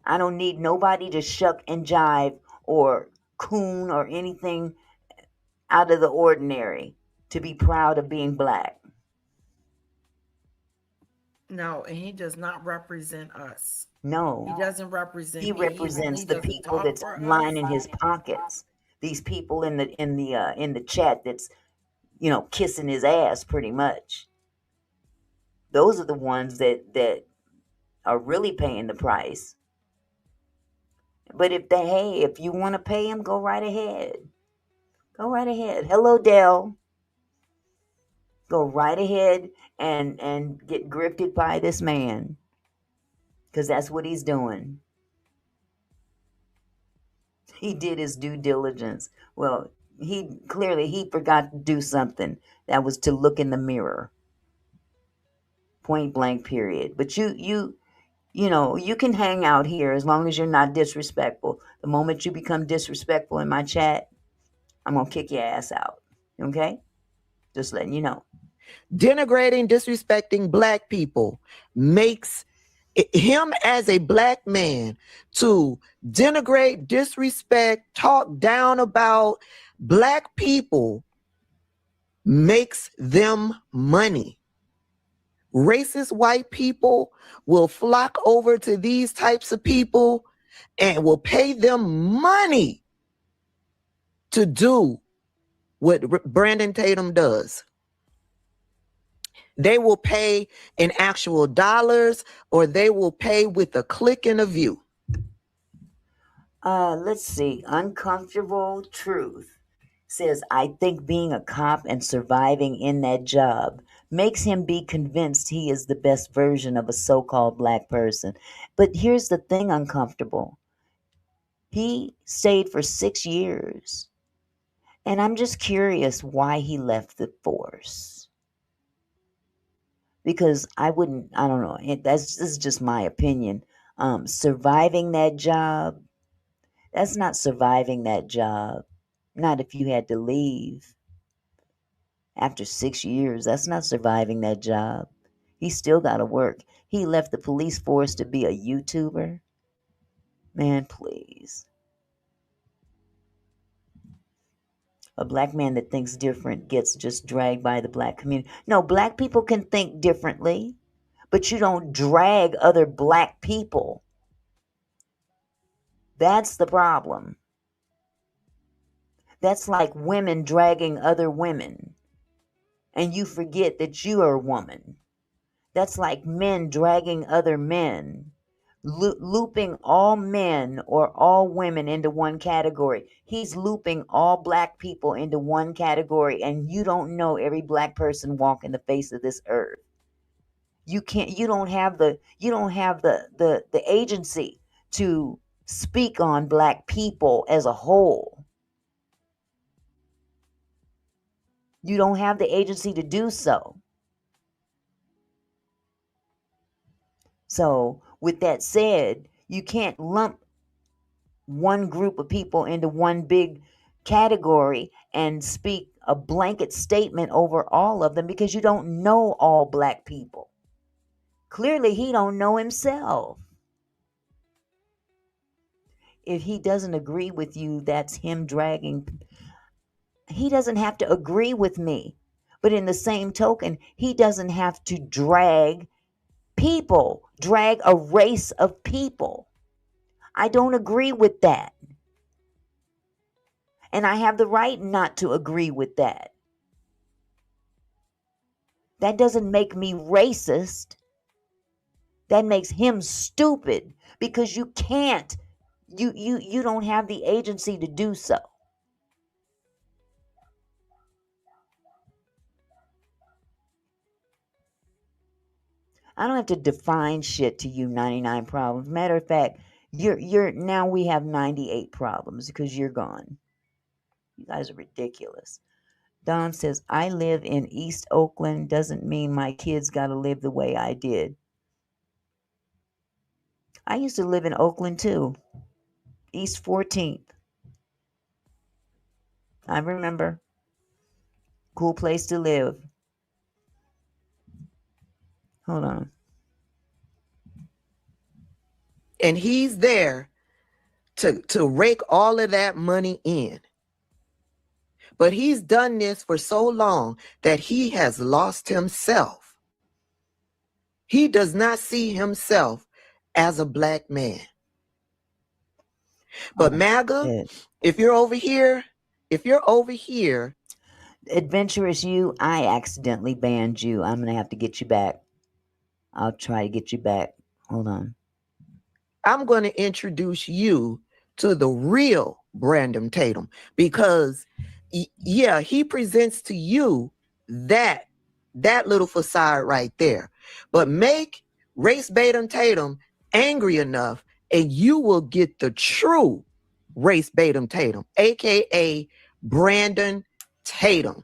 I don't need nobody to shuck and jive or coon or anything out of the ordinary to be proud of being black. No, and he does not represent us. No. He doesn't represent He me. represents the doesn't people talk that's for us. lining his pockets. These people in the chat that's, kissing his ass pretty much. Those are the ones that are really paying the price. But if you want to pay him, go right ahead. Go right ahead. Hello, Dell. Go right ahead and get grifted by this man. Because that's what he's doing. He did his due diligence. Well, he forgot to do something. That was to look in the mirror. Point blank, period. But you can hang out here as long as you're not disrespectful. The moment you become disrespectful in my chat, I'm going to kick your ass out. Okay? Just letting you know. Denigrating, disrespecting black people makes him as a black man to denigrate, disrespect, talk down about black people makes them money. Racist white people will flock over to these types of people and will pay them money to do what Brandon Tatum does. They will pay in actual dollars, or they will pay with a click and a view. Let's see. Uncomfortable Truth says, I think being a cop and surviving in that job makes him be convinced he is the best version of a so-called black person. But here's the thing, Uncomfortable. He stayed for 6 years. And I'm just curious why he left the force. Because I don't know. This is just my opinion. Surviving that job, that's not surviving that job. Not if you had to leave after 6 years. That's not surviving that job. He still got to work. He left the police force to be a YouTuber. Man, please. A black man that thinks different gets just dragged by the black community. No, black people can think differently, but you don't drag other black people. That's the problem. That's like women dragging other women, and you forget that you are a woman. That's like men dragging other men, looping all men or all women into one category. He's looping all black people into one category, and you don't know every black person walking the face of this earth. You don't have the agency to speak on black people as a whole. You don't have the agency to do so. So, with that said, you can't lump one group of people into one big category and speak a blanket statement over all of them, because you don't know all black people. Clearly, he don't know himself. If he doesn't agree with you, that's him dragging. He doesn't have to agree with me. But in the same token, he doesn't have to drag a race of people. I don't agree with that. And I have the right not to agree with that. That doesn't make me racist. That makes him stupid, because you can't. You don't have the agency to do so. I don't have to define shit to you, 99 problems. Matter of fact, you're now we have 98 problems because you're gone. You guys are ridiculous. Don says, I live in East Oakland. Doesn't mean my kids got to live the way I did. I used to live in Oakland too. East 14th. I remember. Cool place to live. Hold on. And he's there to rake all of that money in. But he's done this for so long that he has lost himself. He does not see himself as a black man. But MAGA, if you're over here, Adventurous You, I accidentally banned you. I'm going to have to get you back. I'll try to get you back. Hold on. I'm going to introduce you to the real Brandon Tatum, because yeah, he presents to you that little facade right there. But make Race Baitum Tatum angry enough, and you will get the true Race Baitum Tatum, aka Brandon Tatum.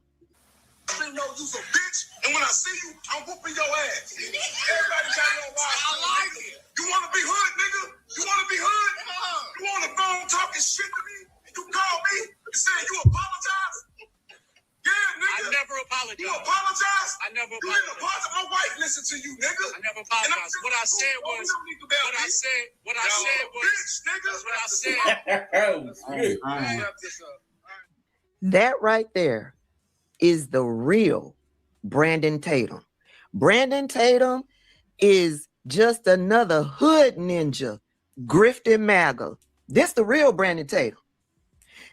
I know you's a bitch, and when I see you, I'm whooping your ass. Everybody got your wife. I like it. You want to be hood, nigga? You want to be hood? You on the phone talking shit to me? And you call me and saying you apologize? Yeah, nigga. I never apologize. You apologize? I never apologize. You didn't apologize. My wife listened to you, nigga. I never apologized. What I said was, bitch, nigga. What I said. That right there is the real Brandon Tatum. Brandon Tatum is just another hood ninja, grifting MAGA. This the real Brandon Tatum.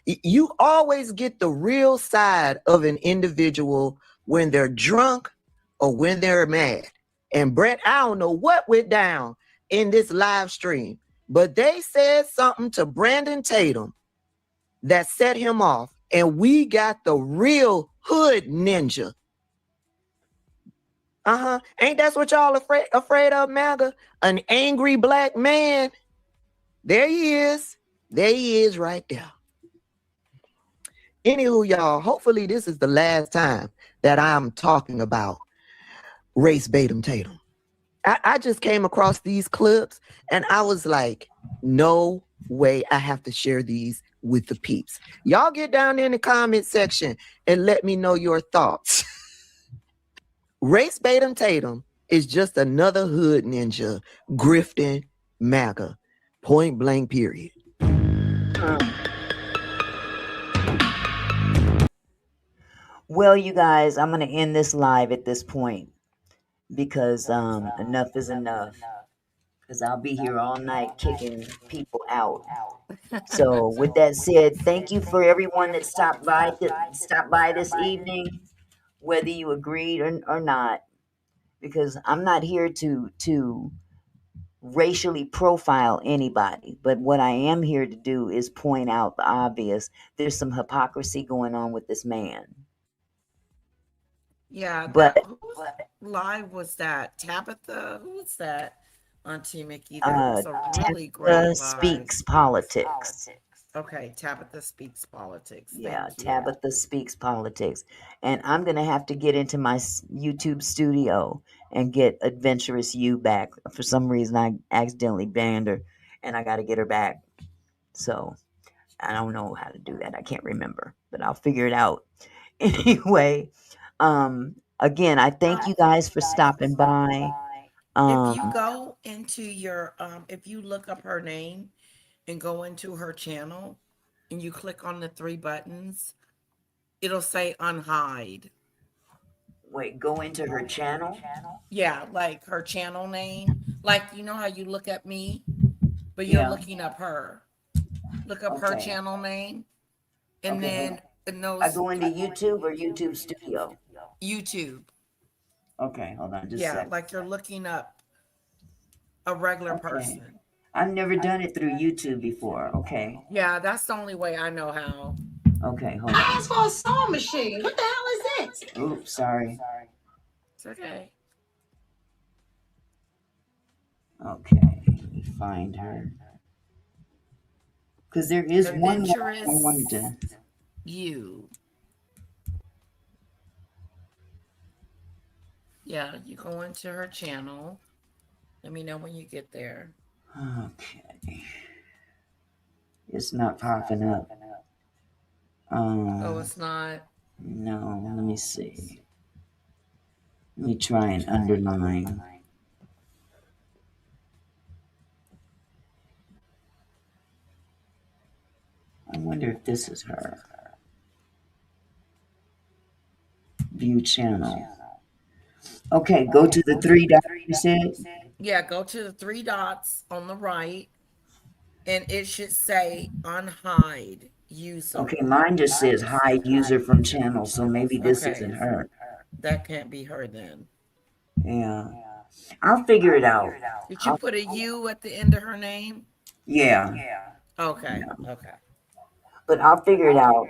You always get the real side of an individual when they're drunk or when they're mad. And Brett, I don't know what went down in this live stream, but they said something to Brandon Tatum that set him off, and we got the real hood ninja. Ain't that's what y'all afraid of, MAGA? An angry black man. There he is. There he is right there. Anywho, y'all, hopefully this is the last time that I'm talking about race Batum Tatum. I just came across these clips and I was like, no way, I have to share these with the peeps. Y'all get down in the comment section and let me know your thoughts. Race Batum Tatum is just another hood ninja grifting MAGA. Point blank, period. Well, you guys, I'm going to end this live at this point because enough is enough. Because I'll be here all night kicking people out. So, with that said, thank you for everyone that stopped by this evening, whether you agreed or not. Because I'm not here to racially profile anybody, but what I am here to do is point out the obvious. There's some hypocrisy going on with this man. Yeah, But whose live was that? Tabitha? Who was that? Auntie Mickey. That was a really great Tabitha live. Speaks Politics. Okay, Tabitha Speaks Politics. Yeah, Thank you. Tabitha Speaks Politics. And I'm going to have to get into my YouTube studio and get Adventurous You back. For some reason, I accidentally banned her, and I got to get her back. So, I don't know how to do that. I can't remember, but I'll figure it out. Anyway, again, I thank you guys for stopping by. If you go into your, if you look up her name and go into her channel and you click on the 3 buttons, it'll say unhide. Wait, go into her channel? Yeah, like her channel name. Like, you know how you look at me, but you're looking up her. Look up her channel name. And then I go into YouTube or YouTube Studio? YouTube. Okay, hold on just a second. Like you're looking up a regular person. I've never done it through YouTube before. Okay. Yeah, that's the only way I know how. Okay, hold on. I asked for a sewing machine. What the hell is this? Oops, sorry. It's okay. Okay, let me find her. Because there is one more I wanted to. You. Yeah, you go into her channel. Let me know when you get there. Okay. It's not popping up. Oh, it's not? No, let me see. Let me try and underline. I wonder if this is her. View channel. Okay, go to the 3 dots you said? Yeah, go to the 3 dots on the right, and it should say unhide user. Okay, mine just says hide user from channel, so maybe this isn't her. That can't be her then. Yeah. I'll figure it out. Did you put a U at the end of her name? Yeah. Okay, okay. But I'll figure it out,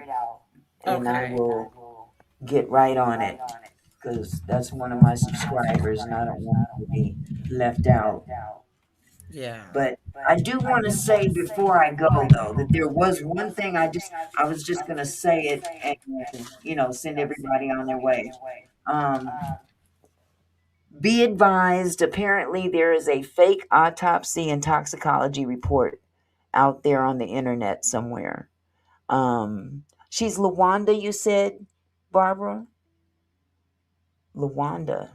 and I will get right on it, because that's one of my subscribers, and I don't want to be left out. Yeah. But I do want to say before I go, though, that there was one thing I was just going to say it and, send everybody on their way. Be advised, apparently there is a fake autopsy and toxicology report out there on the internet somewhere. She's Lawanda, you said, Barbara? Lawanda.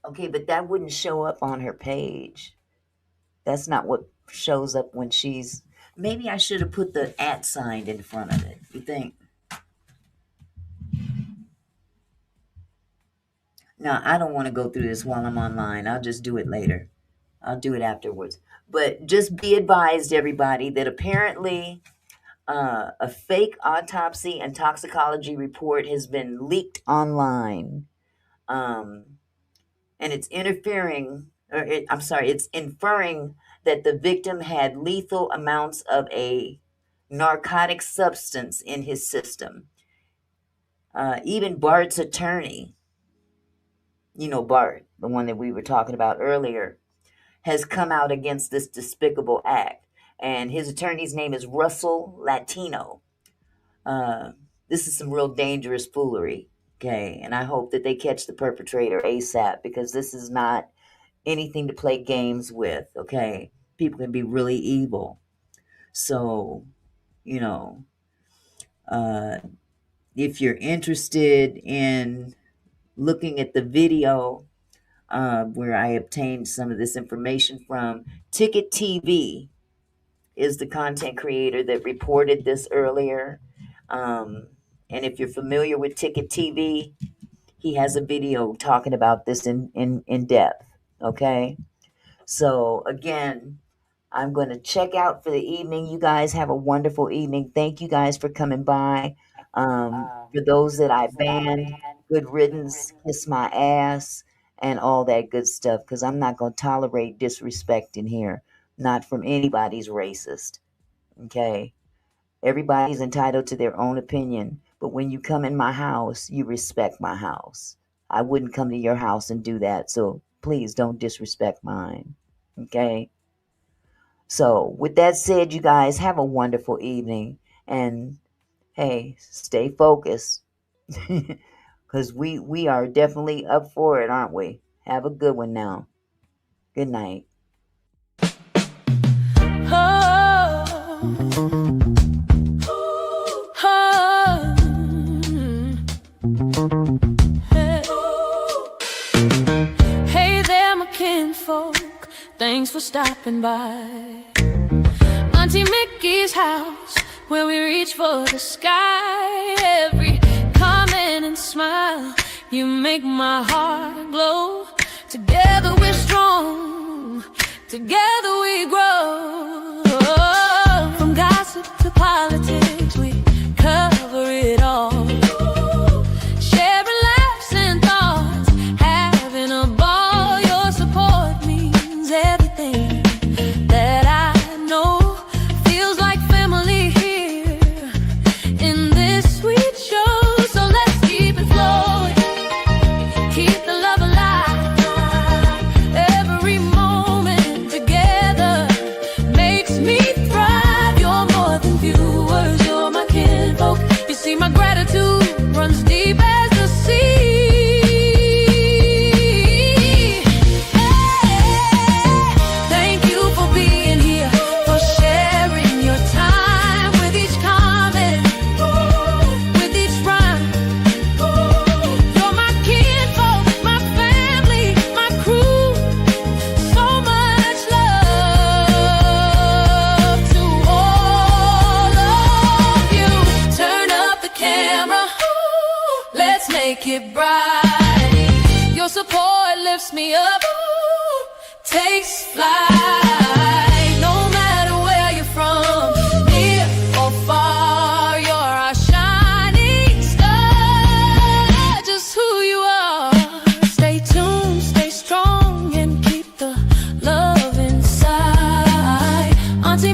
Okay, but that wouldn't show up on her page. That's not what shows up when she's... Maybe I should have put the @ sign in front of it. You think? Now, I don't want to go through this while I'm online. I'll just do it later. I'll do it afterwards. But just be advised, everybody, that apparently a fake autopsy and toxicology report has been leaked online. And it's it's inferring that the victim had lethal amounts of a narcotic substance in his system. Even Bart's attorney, you know, Bart, the one that we were talking about earlier, has come out against this despicable act. And his attorney's name is Russell Latino. This is some real dangerous foolery, okay? And I hope that they catch the perpetrator ASAP, because this is not anything to play games with, okay? People can be really evil. So, you know, if you're interested in looking at the video where I obtained some of this information from, Ticket TV is the content creator that reported this earlier. And if you're familiar with Ticket TV, he has a video talking about this in depth. Okay. So again, I'm going to check out for the evening. You guys have a wonderful evening. Thank you guys for coming by. For those that I banned, good riddance, kiss my ass, and all that good stuff, because I'm not going to tolerate disrespect in here. Not from anybody's racist. Okay? Everybody's entitled to their own opinion, but when you come in my house, you respect my house. I wouldn't come to your house and do that, so please don't disrespect mine. Okay? So, with that said, you guys have a wonderful evening, and hey, stay focused, because we are definitely up for it, aren't we? Have a good one now. Good night. Hey there, my kinfolk, thanks for stopping by. Auntie Mickey's house, where we reach for the sky. Every comment and smile, you make my heart glow. Together we're strong, together we grow. From gossip to politics, we cover it all. Sharing laughs and thoughts, having a ball. Your support means everything that I know. Feels like family here in this sweet show. So let's keep it flowing, keep the love alive. Every moment together makes me thrive. You're more than viewers, you're my kinfolk. You see, my gratitude runs deep as the sea. Thank you for being here, for sharing your time with each comment, with each rhyme. You're my kinfolk, my family, my crew. So much love to all of you. Turn up the camera, let's make it bright. Your support lifts me up, takes flight. No matter where you're from, near or far, you're our shining star. Just who you are. Stay tuned, stay strong, and keep the love inside. Auntie